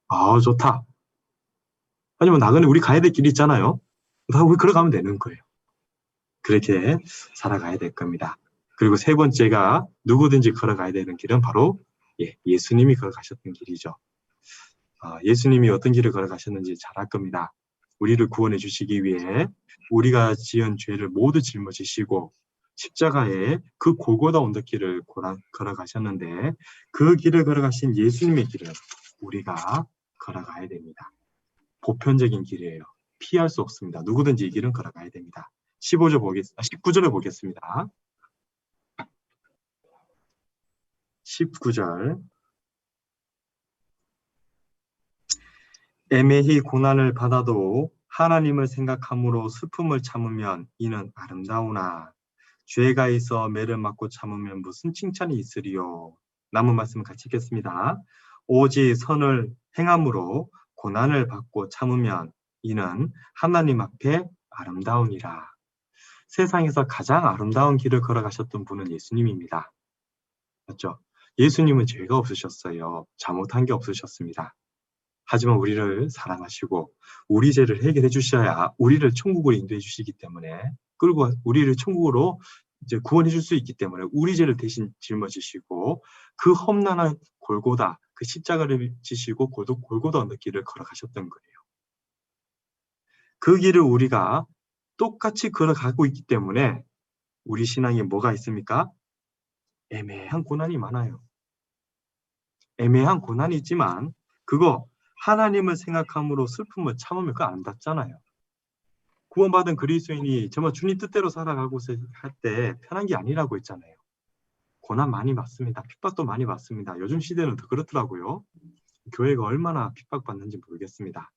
아 좋다. 아니면 나그네 우리 가야 될 길이 있잖아요. 다 우리 걸어가면 되는 거예요. 그렇게 살아가야 될 겁니다. 그리고 세 번째가 누구든지 걸어가야 되는 길은 바로 예수님이 걸어가셨던 길이죠. 예수님이 어떤 길을 걸어가셨는지 잘 알 겁니다. 우리를 구원해 주시기 위해 우리가 지은 죄를 모두 짊어지시고 십자가에 그 골고다 언덕길을 걸어가셨는데 그 길을 걸어가신 예수님의 길을 우리가 걸어가야 됩니다. 보편적인 길이에요. 피할 수 없습니다. 누구든지 이 길은 걸어가야 됩니다. 19절을 보겠습니다. 19절 애매히 고난을 받아도 하나님을 생각함으로 슬픔을 참으면 이는 아름다우나 죄가 있어 매를 맞고 참으면 무슨 칭찬이 있으리요. 남은 말씀 같이 읽겠습니다. 오직 선을 행함으로 고난을 받고 참으면 이는 하나님 앞에 아름다우니라. 세상에서 가장 아름다운 길을 걸어가셨던 분은 예수님입니다. 맞죠? 예수님은 죄가 없으셨어요. 잘못한 게 없으셨습니다. 하지만 우리를 사랑하시고 우리 죄를 해결해 주셔야 우리를 천국으로 인도해 주시기 때문에 그리고 우리를 천국으로 이제 구원해 줄 수 있기 때문에 우리 죄를 대신 짊어지시고 그 험난한 골고다 그 십자가를 지시고 골고다 언덕 길을 걸어가셨던 거예요. 그 길을 우리가 똑같이 걸어가고 있기 때문에 우리 신앙에 뭐가 있습니까? 애매한 고난이 많아요. 애매한 고난이 있지만 그거 하나님을 생각함으로 슬픔을 참으면 그거 아름답잖아요. 구원받은 그리스도인이 정말 주님 뜻대로 살아가고 할 때 편한 게 아니라고 했잖아요. 고난 많이 받습니다. 핍박도 많이 받습니다. 요즘 시대는 더 그렇더라고요. 교회가 얼마나 핍박받는지 모르겠습니다.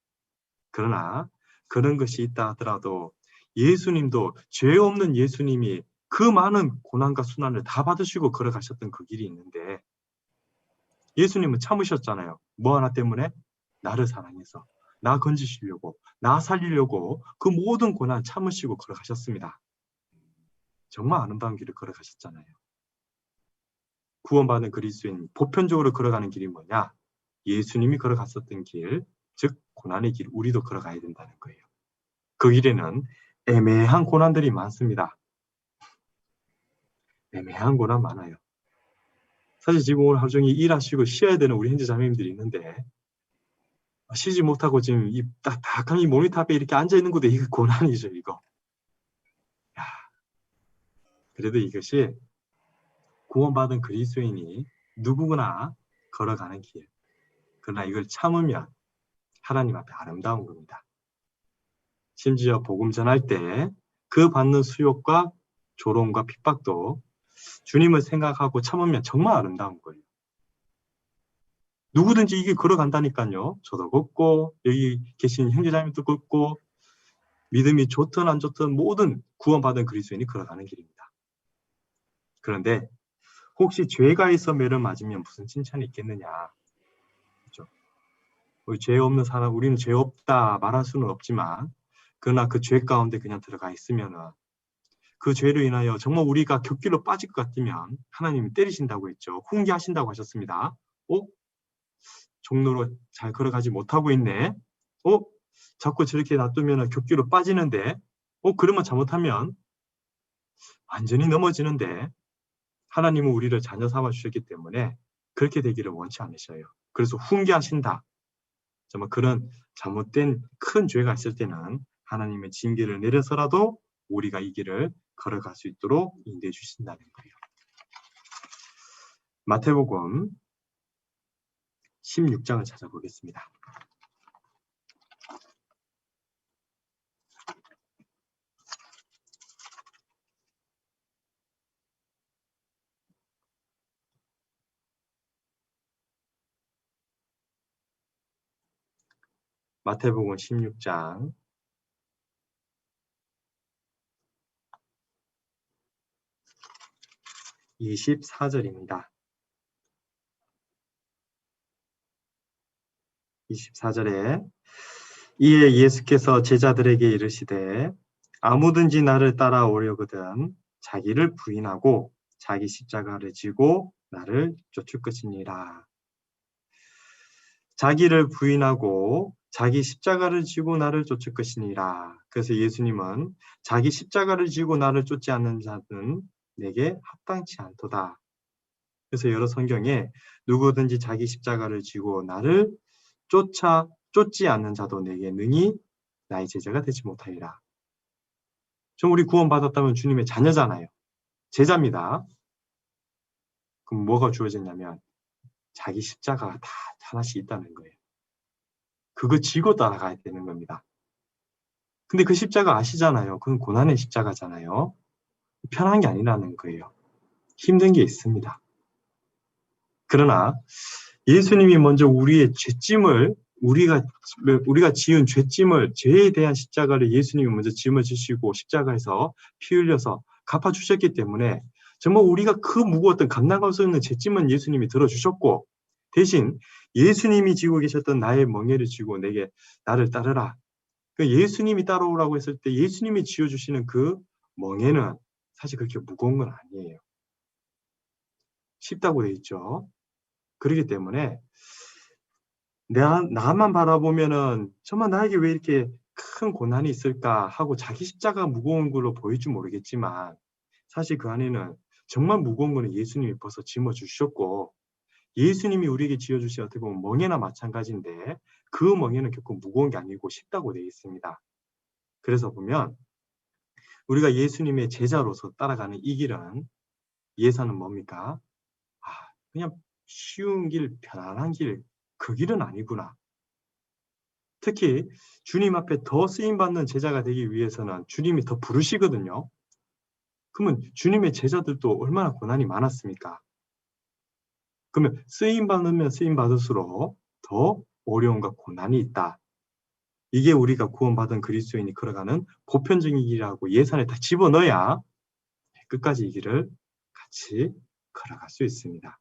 그러나 그런 것이 있다 하더라도 예수님도 죄 없는 예수님이 그 많은 고난과 순환을 다 받으시고 걸어가셨던 그 길이 있는데 예수님은 참으셨잖아요. 뭐 하나 때문에? 나를 사랑해서 나 건지시려고 나 살리려고 그 모든 고난 참으시고 걸어가셨습니다. 정말 아름다운 길을 걸어가셨잖아요. 구원받은 그리스도인 보편적으로 걸어가는 길이 뭐냐? 예수님이 걸어갔었던 길, 즉 고난의 길 우리도 걸어가야 된다는 거예요. 그 길에는 애매한 고난들이 많습니다. 애매한 고난 많아요. 사실 지금 오늘 하루 종일 일하시고 쉬어야 되는 우리 형제 자매님들이 있는데 쉬지 못하고 지금 이 딱딱한 이 모니터 앞에 이렇게 앉아 있는 것도 이거 고난이죠, 이거. 야, 그래도 이것이 구원받은 그리스도인이 누구나 걸어가는 길. 그러나 이걸 참으면 하나님 앞에 아름다운 겁니다. 심지어 복음 전할 때 그 받는 수욕과 조롱과 핍박도 주님을 생각하고 참으면 정말 아름다운 거예요. 누구든지 이게 걸어간다니까요. 저도 걷고 여기 계신 형제자매도 걷고 믿음이 좋든 안 좋든 모든 구원받은 그리스도인이 걸어가는 길입니다. 그런데 혹시 죄가 있어 매를 맞으면 무슨 칭찬이 있겠느냐. 그렇죠? 우리 죄 없는 사람, 우리는 죄 없다 말할 수는 없지만 그러나 그 죄 가운데 그냥 들어가 있으면은 그 죄로 인하여 정말 우리가 격길로 빠질 것 같으면 하나님이 때리신다고 했죠. 훈계하신다고 하셨습니다. 종로로 잘 걸어가지 못하고 있네. 자꾸 저렇게 놔두면 격길로 빠지는데 그러면 잘못하면 완전히 넘어지는데 하나님은 우리를 자녀 삼아 주셨기 때문에 그렇게 되기를 원치 않으셔요. 그래서 훈계하신다. 정말 그런 잘못된 큰 죄가 있을 때는 하나님의 징계를 내려서라도 우리가 이 길을 걸어갈 수 있도록 인도해 주신다는 거예요. 마태복음 16장을 찾아보겠습니다. 마태복음 16장 24절입니다. 24절에 이에 예수께서 제자들에게 이르시되 아무든지 나를 따라오려거든 자기를 부인하고 자기 십자가를 지고 나를 쫓을 것이니라. 자기를 부인하고 자기 십자가를 지고 나를 쫓을 것이니라. 그래서 예수님은 자기 십자가를 지고 나를 쫓지 않는 자는 내게 합당치 않도다. 그래서 여러 성경에 누구든지 자기 십자가를 지고 나를 쫓지 않는 자도 내게 능히 나의 제자가 되지 못하리라. 좀 우리 구원받았다면 주님의 자녀잖아요. 제자입니다. 그럼 뭐가 주어졌냐면 자기 십자가가 다 하나씩 있다는 거예요. 그거 지고 따라가야 되는 겁니다. 근데 그 십자가 아시잖아요. 그건 고난의 십자가잖아요. 편한 게 아니라는 거예요. 힘든 게 있습니다. 그러나 예수님이 먼저 우리의 죄짐을 우리가 지은 죄짐을 죄에 대한 십자가를 예수님이 먼저 짐을 지시고 십자가에서 피 흘려서 갚아주셨기 때문에 정말 우리가 그 무거웠던 감당할 수 있는 죄짐은 예수님이 들어주셨고 대신 예수님이 지고 계셨던 나의 멍에를 지고 내게 나를 따르라. 그 예수님이 따라오라고 했을 때 예수님이 지어주시는 그 멍에는 사실 그렇게 무거운 건 아니에요. 쉽다고 돼 있죠. 그렇기 때문에 나만 바라보면은 정말 나에게 왜 이렇게 큰 고난이 있을까 하고 자기 십자가가 무거운 걸로 보일지 모르겠지만 사실 그 안에는 정말 무거운 거는 예수님이 벌써 짊어주셨고 예수님이 우리에게 지어주신 어떻게 보면 멍에나 마찬가지인데 그 멍에는 결코 무거운 게 아니고 쉽다고 되어 있습니다. 그래서 보면 우리가 예수님의 제자로서 따라가는 이 길은 예사는 뭡니까? 그냥 쉬운 길, 편안한 길, 그 길은 아니구나. 특히 주님 앞에 더 쓰임받는 제자가 되기 위해서는 주님이 더 부르시거든요. 그러면 주님의 제자들도 얼마나 고난이 많았습니까? 그러면 쓰임받으면 쓰임받을수록 더 어려움과 고난이 있다. 이게 우리가 구원받은 그리스도인이 걸어가는 보편적인 길이라고 예산에 다 집어넣어야 끝까지 이 길을 같이 걸어갈 수 있습니다.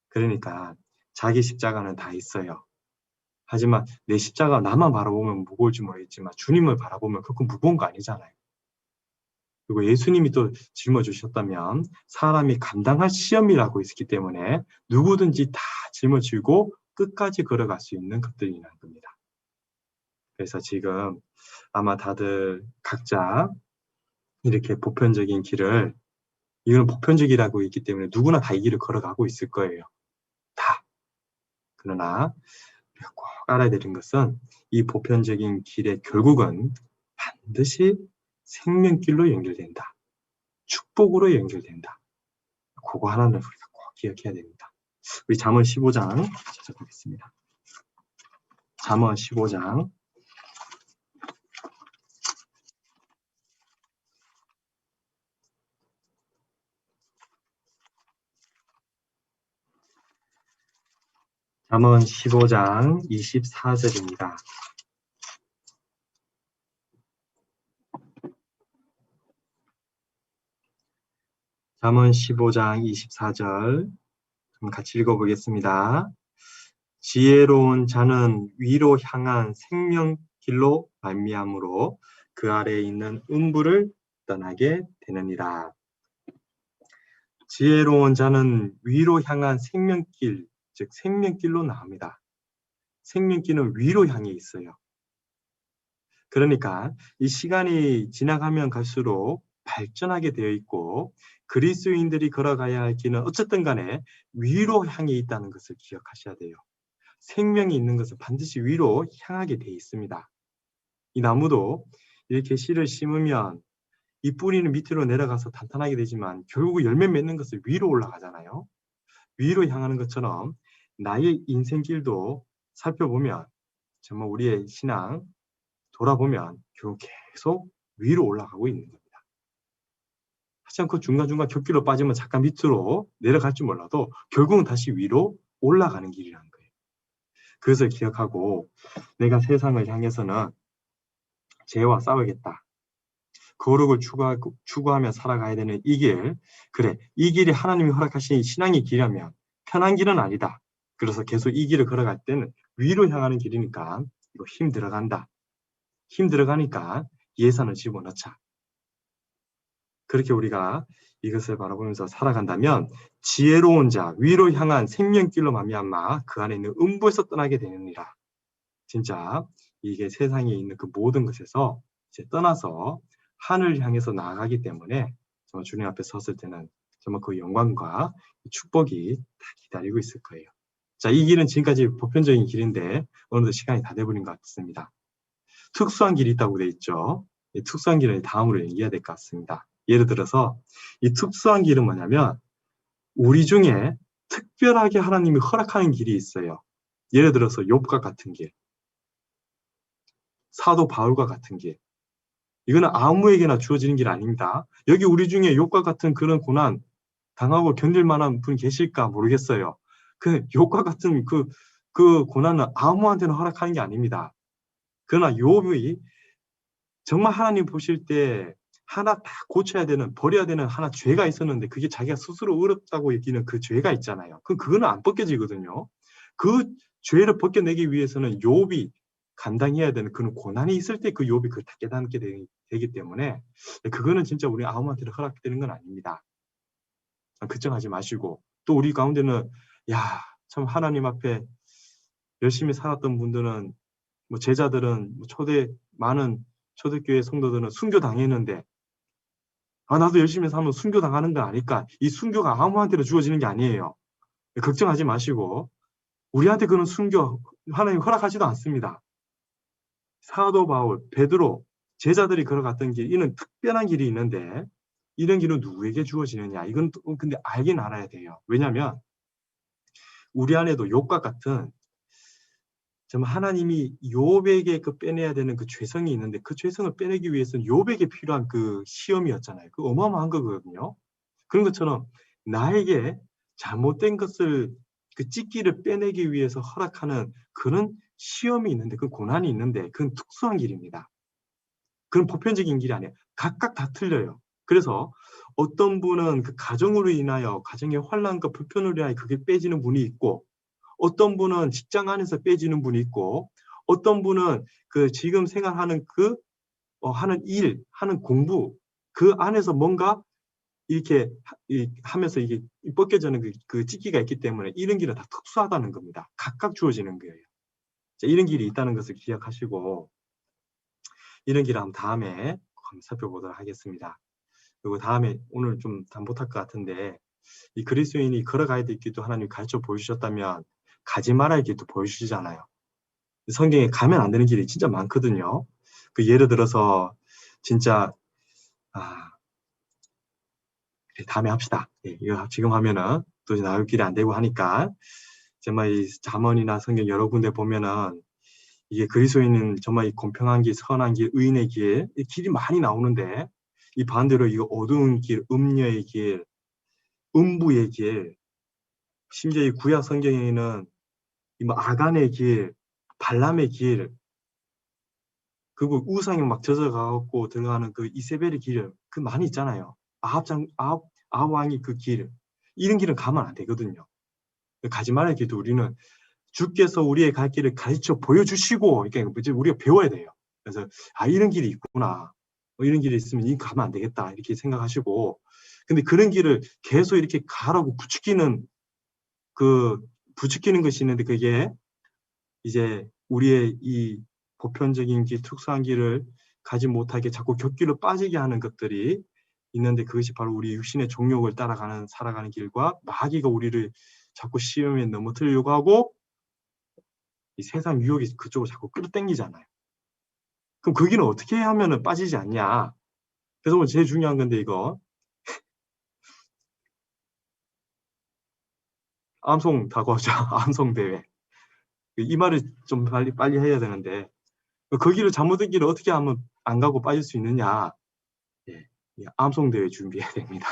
그러니까 자기 십자가는 다 있어요. 하지만 내 십자가 나만 바라보면 무거울지 모르겠지만 주님을 바라보면 그거 무거운 거 아니잖아요. 그리고 예수님이 또 짊어주셨다면 사람이 감당할 시험이라고 있기 때문에 누구든지 다 짊어지고 끝까지 걸어갈 수 있는 것들이라는 겁니다. 그래서 지금 아마 다들 각자 이렇게 보편적인 길을 이건 보편적이라고 있기 때문에 누구나 다 이 길을 걸어가고 있을 거예요. 다. 그러나 우리가 꼭 알아야 되는 것은 이 보편적인 길의 결국은 반드시 생명길로 연결된다. 축복으로 연결된다. 그거 하나는 우리가 꼭 기억해야 됩니다. 우리 잠언 15장 찾아보겠습니다. 잠언 15장 잠언 15장 24절입니다. 잠언 15장 24절 같이 읽어보겠습니다. 지혜로운 자는 위로 향한 생명길로 말미암으로 그 아래에 있는 음부를 떠나게 되느니라. 지혜로운 자는 위로 향한 생명길, 즉 생명길로 나옵니다. 생명길은 위로 향해 있어요. 그러니까 이 시간이 지나가면 갈수록 발전하게 되어 있고 그리스도인들이 걸어가야 할 길은 어쨌든 간에 위로 향해 있다는 것을 기억하셔야 돼요. 생명이 있는 것은 반드시 위로 향하게 되어 있습니다. 이 나무도 이렇게 씨를 심으면 이 뿌리는 밑으로 내려가서 탄탄하게 되지만 결국 열매 맺는 것은 위로 올라가잖아요. 위로 향하는 것처럼 나의 인생길도 살펴보면 정말 우리의 신앙 돌아보면 결국 계속 위로 올라가고 있는 겁니다. 하지 않고 중간중간 곁길로 빠지면 잠깐 밑으로 내려갈지 몰라도 결국은 다시 위로 올라가는 길이라는 거예요. 그것을 기억하고 내가 세상을 향해서는 죄와 싸우겠다. 거룩을 추구하며 살아가야 되는 이 길, 그래, 이 길이 하나님이 허락하신 신앙의 길이라면 편한 길은 아니다. 그래서 계속 이 길을 걸어갈 때는 위로 향하는 길이니까 이거 힘 들어간다. 힘 들어가니까 예산을 집어넣자. 그렇게 우리가 이것을 바라보면서 살아간다면 지혜로운 자, 위로 향한 생명길로 말미암아 그 안에 있는 음부에서 떠나게 되느니라. 진짜 이게 세상에 있는 그 모든 것에서 이제 떠나서 하늘을 향해서 나아가기 때문에 정말 주님 앞에 섰을 때는 정말 그 영광과 축복이 다 기다리고 있을 거예요. 자, 이 길은 지금까지 보편적인 길인데 어느덧 시간이 다 돼버린 것 같습니다. 특수한 길이 있다고 돼 있죠. 이 특수한 길은 다음으로 얘기해야 될 것 같습니다. 예를 들어서 이 특수한 길은 뭐냐면 우리 중에 특별하게 하나님이 허락하는 길이 있어요. 예를 들어서 욥과 같은 길, 사도 바울과 같은 길. 이거는 아무에게나 주어지는 길 아닙니다. 여기 우리 중에 욥과 같은 그런 고난 당하고 견딜 만한 분 계실까 모르겠어요. 그 욥과 같은 그 고난은 아무한테나 허락하는 게 아닙니다. 그러나 욥이 정말 하나님 보실 때 하나 다 고쳐야 되는, 버려야 되는 하나 죄가 있었는데 그게 자기가 스스로 어렵다고 여기는 그 죄가 있잖아요. 그거는 안 벗겨지거든요. 그 죄를 벗겨내기 위해서는 욥이 감당해야 되는 그런 고난이 있을 때 그 욥이 그걸 다 깨닫게 되기 때문에 그거는 진짜 우리 아무한테나 허락되는 건 아닙니다. 걱정하지 마시고 또 우리 가운데는 야, 참 하나님 앞에 열심히 살았던 분들은 뭐 제자들은 많은 초대교회 성도들은 순교 당했는데 나도 열심히 살면 순교 당하는 거 아닐까? 이 순교가 아무한테나 주어지는 게 아니에요. 걱정하지 마시고 우리한테 그런 순교 하나님 허락하지도 않습니다. 사도 바울, 베드로, 제자들이 걸어갔던 길, 이는 특별한 길이 있는데 이런 길은 누구에게 주어지느냐? 이건 근데 알긴 알아야 돼요. 왜냐하면 우리 안에도 욥과 같은 정말 하나님이 욥에게 그 빼내야 되는 그 죄성이 있는데 그 죄성을 빼내기 위해서는 욥에게 필요한 그 시험이었잖아요. 그 어마어마한 거거든요. 그런 것처럼 나에게 잘못된 것을 그 찢기를 빼내기 위해서 허락하는 그런 시험이 있는데 그 고난이 있는데 그건 특수한 길입니다. 그건 보편적인 길이 아니에요. 각각 다 틀려요. 그래서 어떤 분은 그 가정으로 인하여 가정의 환난과 불편으로 인하여 그게 빼지는 분이 있고 어떤 분은 직장 안에서 빼지는 분이 있고 어떤 분은 그 지금 생활하는 하는 일, 하는 공부 그 안에서 뭔가 이렇게 하면서 이게 벗겨지는 그 찢기가 있기 때문에 이런 길은 다 특수하다는 겁니다. 각각 주어지는 거예요. 자, 이런 길이 있다는 것을 기억하시고 이런 길을 한번 다음에 한번 살펴보도록 하겠습니다. 그리고 다음에 오늘 좀 못할 것 같은데 이 그리스도인이 걸어가야 될 길도 하나님 가르쳐 보여주셨다면 가지 말아야 할 길도 보여주시잖아요. 성경에 가면 안 되는 길이 진짜 많거든요. 그 예를 들어서 진짜 다음에 합시다. 예, 이거 지금 하면은 또 나올 길이 안 되고 하니까 정말 이 잠언이나 성경 여러 군데 보면은 이게 그리스도인은 정말 이 공평한 길, 선한 길, 의인의 길, 이 길이 많이 나오는데 이 반대로 이거 어두운 길, 음녀의 길, 음부의 길, 심지어 이 구약 성경에는 이 뭐 아간의 길, 발람의 길, 그리고 우상에 막 젖어가고 들어가는 그 이세벨의 길, 그 많이 있잖아요. 아합 왕이 그 길, 이런 길은 가면 안 되거든요. 가지 말아야 길도 우리는 주께서 우리의 갈 길을 가르쳐 보여주시고, 이렇게 우리가 배워야 돼요. 그래서 이런 길이 있구나. 이런 길이 있으면 이 가면 안 되겠다. 이렇게 생각하시고, 근데 그런 길을 계속 이렇게 가라고 부추기는 것이 있는데 그게 이제 우리의 이 보편적인 길, 특수한 길을 가지 못하게 자꾸 곁길로 빠지게 하는 것들이 있는데 그것이 바로 우리 육신의 종욕을 살아가는 길과 마귀가 우리를 자꾸 시험에 넘어뜨리려고 하고 이 세상 유혹이 그쪽으로 자꾸 끌어당기잖아요. 그럼 그 길은 어떻게 하면은 빠지지 않냐? 그래서 오늘 제일 중요한 건데 이거 암송 다가오죠. 암송 대회. 이 말을 좀 빨리 해야 되는데 그 길을 잘못된 길을 어떻게 하면 안 가고 빠질 수 있느냐? 예, 암송 대회 준비해야 됩니다.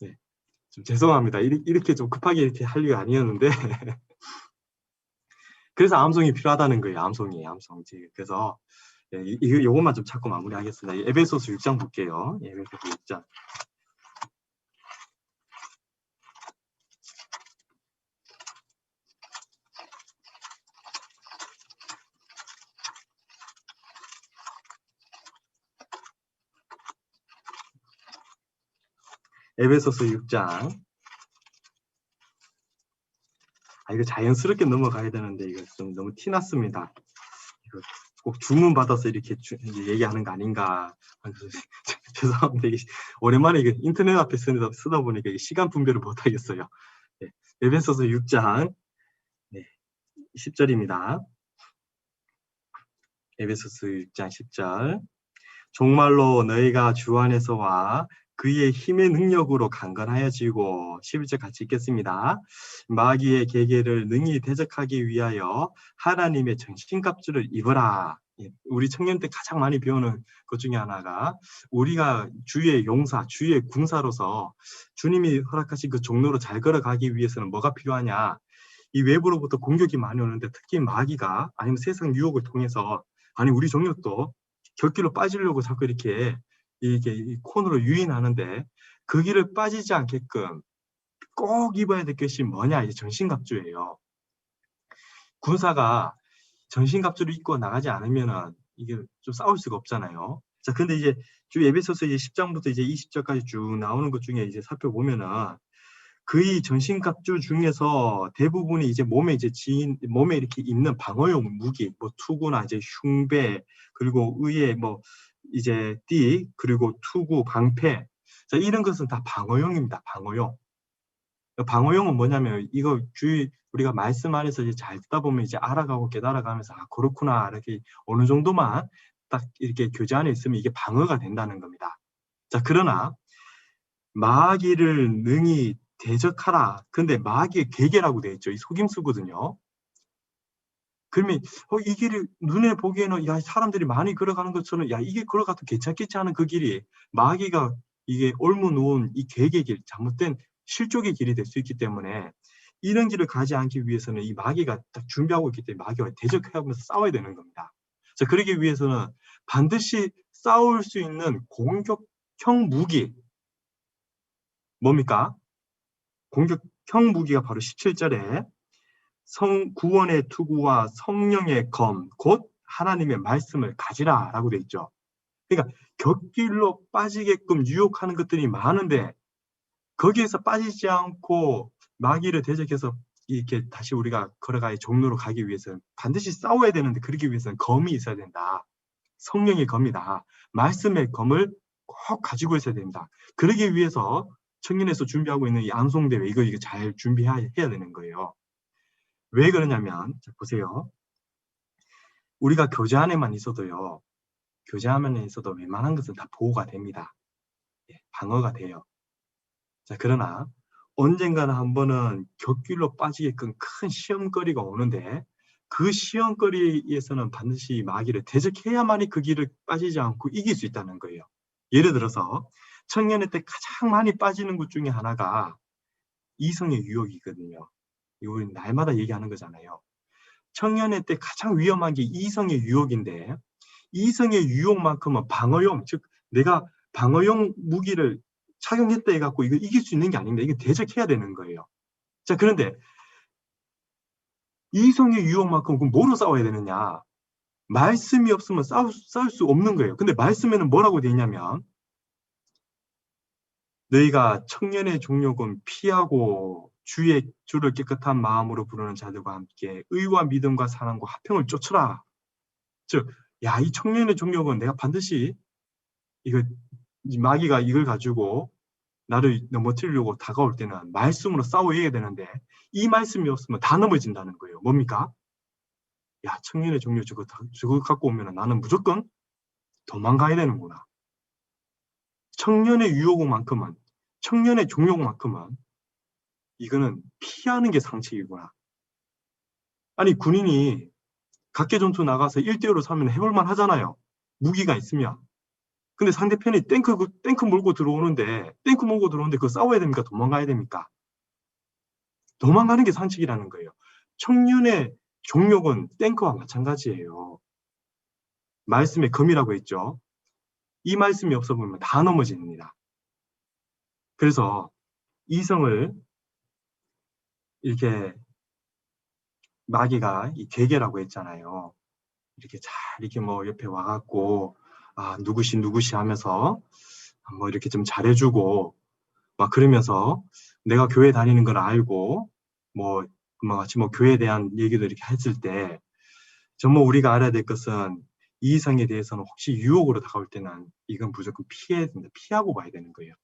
예, 좀 죄송합니다. 이렇게 좀 급하게 이렇게 할 일이 아니었는데 그래서 암송이 필요하다는 거예요. 암송이. 그래서 예, 요것만 좀 찾고 마무리하겠습니다. 에베소서 6장 볼게요. 에베소서 6장. 에베소서 6장. 이거 자연스럽게 넘어가야 되는데 이거 좀 너무 티났습니다. 이거 꼭 주문 받아서 이렇게 얘기하는 거 아닌가. 죄송합니다. 오랜만에 이게 인터넷 앞에 쓰다 보니까 시간 분별을 못 하겠어요. 네, 에베소서 6장 네, 10절입니다. 에베소서 6장 10절. 정말로 너희가 주 안에서와 그의 힘의 능력으로 강건하여지고 11절 같이 읽겠습니다. 마귀의 계계를 능히 대적하기 위하여 하나님의 전신갑주를 입어라. 우리 청년 때 가장 많이 배우는 것 중에 하나가 우리가 주의 용사, 주의 군사로서 주님이 허락하신 그 종로로 잘 걸어가기 위해서는 뭐가 필요하냐? 이 외부로부터 공격이 많이 오는데 특히 마귀가 아니면 세상 유혹을 통해서 우리 종족도 곁길로 빠지려고 자꾸 이렇게 이 코너로 유인하는데 그 길을 빠지지 않게끔 꼭 입어야 될 것이 뭐냐? 이제 전신갑주예요. 군사가 전신갑주를 입고 나가지 않으면은 이게 좀 싸울 수가 없잖아요. 자, 근데 이제 주 에베소서 이제 10장부터 이제 20절까지 쭉 나오는 것 중에 이제 살펴보면은 그의 전신갑주 중에서 대부분이 이제 몸에 이렇게 입는 방어용 무기, 뭐 투구나 이제 흉배, 그리고 의에 뭐 이제 띠, 그리고 투구, 방패. 자, 이런 것은 다 방어용입니다. 방어용. 방어용은 뭐냐면 이거 우리가 말씀 안에서 이제 잘 듣다 보면 이제 알아가고 깨달아가면서 그렇구나 이렇게 어느 정도만 딱 이렇게 교제 안에 있으면 이게 방어가 된다는 겁니다. 자, 그러나 마귀를 능히 대적하라. 근데 마귀의 계계라고 되어 있죠. 이 속임수거든요. 그러면 이 길이 눈에 보기에는 사람들이 많이 걸어가는 것처럼 이게 걸어가도 괜찮겠지 하는 그 길이 마귀가 이게 옮어 놓은 이 계계의 길, 잘못된 실족의 길이 될 수 있기 때문에 이런 길을 가지 않기 위해서는 이 마귀가 딱 준비하고 있기 때문에 마귀와 대적하면서 싸워야 되는 겁니다. 자, 그러기 위해서는 반드시 싸울 수 있는 공격형 무기, 뭡니까? 공격형 무기가 바로 17절에 구원의 투구와 성령의 검, 곧 하나님의 말씀을 가지라 라고 되어 있죠. 그러니까 곁길로 빠지게끔 유혹하는 것들이 많은데 거기에서 빠지지 않고 마귀를 대적해서 이렇게 다시 우리가 걸어가야 종로로 가기 위해서는 반드시 싸워야 되는데 그러기 위해서는 검이 있어야 된다. 성령의 검이다. 말씀의 검을 꼭 가지고 있어야 된다. 그러기 위해서 청년에서 준비하고 있는 이 암송대회 이거 잘 준비해야 되는 거예요. 왜 그러냐면 자, 보세요. 우리가 교제 안에만 있어도요. 교제 안에 있어도 웬만한 것은 다 보호가 됩니다. 방어가 돼요. 자, 그러나 언젠가는 한 번은 격길로 빠지게끔 큰 시험거리가 오는데 그 시험거리에서는 반드시 마귀를 대적해야만이 그 길을 빠지지 않고 이길 수 있다는 거예요. 예를 들어서 청년의 때 가장 많이 빠지는 것 중에 하나가 이성의 유혹이거든요. 이거 우리 날마다 얘기하는 거잖아요. 청년의 때 가장 위험한 게 이성의 유혹인데 이성의 유혹만큼은 방어용, 즉 내가 방어용 무기를 착용했다 해갖고 이거 이길 수 있는 게 아닌데 이게 대적해야 되는 거예요. 자, 그런데 이성의 유혹만큼 그럼 뭐로 싸워야 되느냐? 말씀이 없으면 싸울 수 없는 거예요. 근데 말씀에는 뭐라고 되어 있냐면 너희가 청년의 종욕은 피하고 주를 깨끗한 마음으로 부르는 자들과 함께 의와 믿음과 사랑과 화평을 쫓으라. 즉, 야, 이 청년의 종욕은 내가 반드시 이거 마귀가 이걸 가지고 나를 넘어뜨리려고 다가올 때는 말씀으로 싸워야 되는데 이 말씀이 없으면 다 넘어진다는 거예요. 뭡니까? 야, 청년의 종욕 저거 갖고 오면 나는 무조건 도망가야 되는구나. 청년의 유혹만큼은, 청년의 종욕만큼은 이거는 피하는 게 상책이구나. 아니, 군인이 각개전투 나가서 1대1로 싸우면 해볼만 하잖아요. 무기가 있으면. 근데 상대편이 탱크 몰고 들어오는데 그거 싸워야 됩니까? 도망가야 됩니까? 도망가는 게 상책이라는 거예요. 청년의 종욕은 탱크와 마찬가지예요. 말씀에 검이라고 했죠. 이 말씀이 없어 보면 다 넘어집니다. 그래서 이성을 이렇게 마귀가 이 괴계라고 했잖아요. 이렇게 잘 이렇게 뭐 옆에 와갖고 누구시 하면서 뭐 이렇게 좀 잘해주고 막 그러면서 내가 교회 다니는 걸 알고 뭐 같이 뭐 교회에 대한 얘기도 이렇게 했을 때 정말 우리가 알아야 될 것은 이성에 대해서는 혹시 유혹으로 다가올 때는 이건 무조건 피해야 된다. 피하고 봐야 되는 거예요.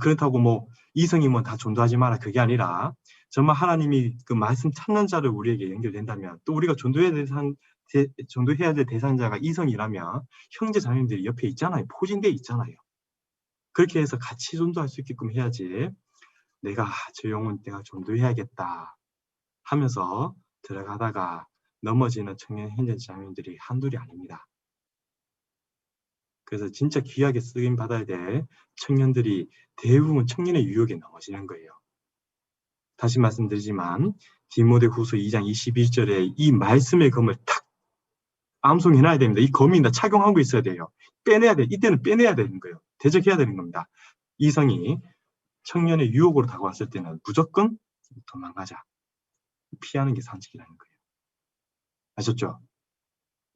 그렇다고 뭐 이성이 뭐 다 전도하지 마라 그게 아니라 정말 하나님이 그 말씀 찾는 자를 우리에게 연결된다면 또 우리가 전도해야 될 대상자가 이성이라면 형제 자매들이 옆에 있잖아요. 포진돼 있잖아요. 그렇게 해서 같이 전도할 수 있게끔 해야지 내가 저 영혼 내가 전도해야겠다 하면서 들어가다가 넘어지는 청년 형제 자매들이 한둘이 아닙니다. 그래서 진짜 귀하게 쓰임 받아야 될 청년들이 대부분 청년의 유혹에 넘어지는 거예요. 다시 말씀드리지만 디모데후서 2장 21절에 이 말씀의 검을 탁 암송해놔야 됩니다. 이 검이 다 착용하고 있어야 돼요. 빼내야 돼. 이때는 빼내야 되는 거예요. 대적해야 되는 겁니다. 이성이 청년의 유혹으로 다가왔을 때는 무조건 도망가자. 피하는 게 상식이라는 거예요. 아셨죠?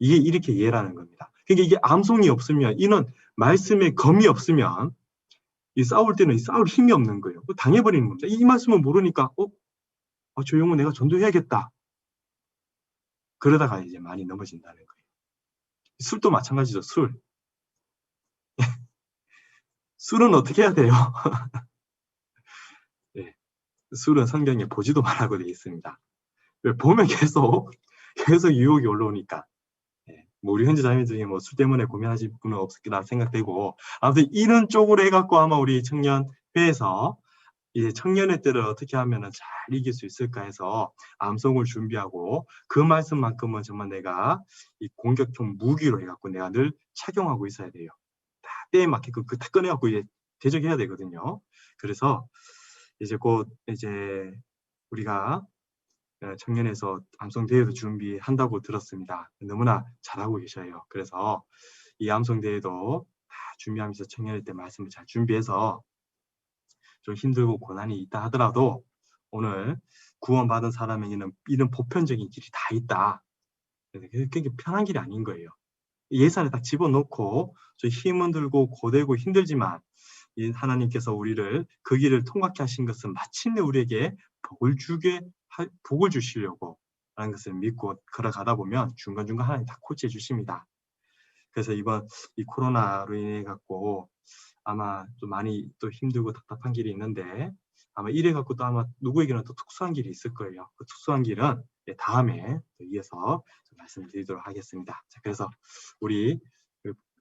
이게 이렇게 이해라는 겁니다. 그러니까 이게 암송이 없으면 이는 말씀의 검이 없으면 이 싸울 때는 싸울 힘이 없는 거예요. 당해버리는 겁니다. 이 말씀을 모르니까 저 영혼 내가 전도해야겠다. 그러다가 이제 많이 넘어진다는 거예요. 술도 마찬가지죠. 술은 어떻게 해야 돼요? 네, 술은 성경에 보지도 말라고 되어 있습니다. 보면 계속 유혹이 올라오니까. 뭐 우리 현지 자매 중에 뭐 술 때문에 고민하실 분은 없을 거라 생각되고 아무튼 이런 쪽으로 해갖고 아마 우리 청년회에서 이제 청년의 때를 어떻게 하면 잘 이길 수 있을까 해서 암송을 준비하고 그 말씀만큼은 정말 내가 이 공격형 무기로 해갖고 내가 늘 착용하고 있어야 돼요. 다 때에 맞게 다 꺼내갖고 이제 대적해야 되거든요. 그래서 이제 곧 이제 우리가 청년에서 암송 대회도 준비한다고 들었습니다. 너무나 잘하고 계셔요. 그래서 이 암송 대회도 다 준비하면서 청년회 때 말씀을 잘 준비해서 좀 힘들고 고난이 있다 하더라도 오늘 구원받은 사람에게는 이런 보편적인 길이 다 있다. 그게 편한 길이 아닌 거예요. 예산에 딱 집어넣고 좀 힘은 들고 고되고 힘들지만 하나님께서 우리를 그 길을 통과케 하신 것은 마침내 우리에게 복을 주시려고 하는 것을 믿고 걸어가다 보면 중간중간 하나님 다 코치해 주십니다. 그래서 이번 이 코로나로 인해 갖고 아마 좀 많이 또 힘들고 답답한 길이 있는데 아마 이래 갖고 또 아마 누구에게는 또 특수한 길이 있을 거예요. 그 특수한 길은 다음에 이어서 말씀드리도록 하겠습니다. 자, 그래서 우리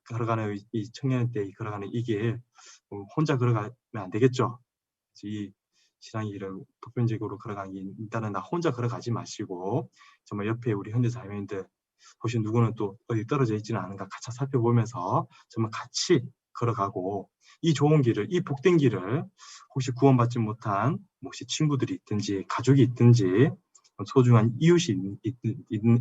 걸어가는 이 청년때 걸어가는 이 길 혼자 걸어가면 안 되겠죠. 이 신앙의 길을 보편적으로 걸어가기 일단은 나 혼자 걸어가지 마시고 정말 옆에 우리 현대 자매님들 혹시 누구는 또 어디 떨어져 있지는 않은가 같이 살펴보면서 정말 같이 걸어가고 이 좋은 길을 이 복된 길을 혹시 구원받지 못한 혹시 친구들이 있든지 가족이 있든지 소중한 이웃이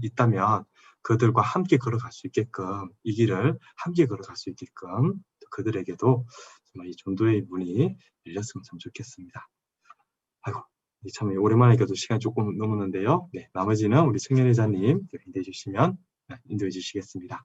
있다면 그들과 함께 걸어갈 수 있게끔 이 길을 함께 걸어갈 수 있게끔 그들에게도 정말 이 전도의 문이 열렸으면 참 좋겠습니다. 아이고, 참 오랜만에 껴도 시간이 조금 넘었는데요. 네, 나머지는 우리 청년회장님 인도해 주시면 인도해 주시겠습니다.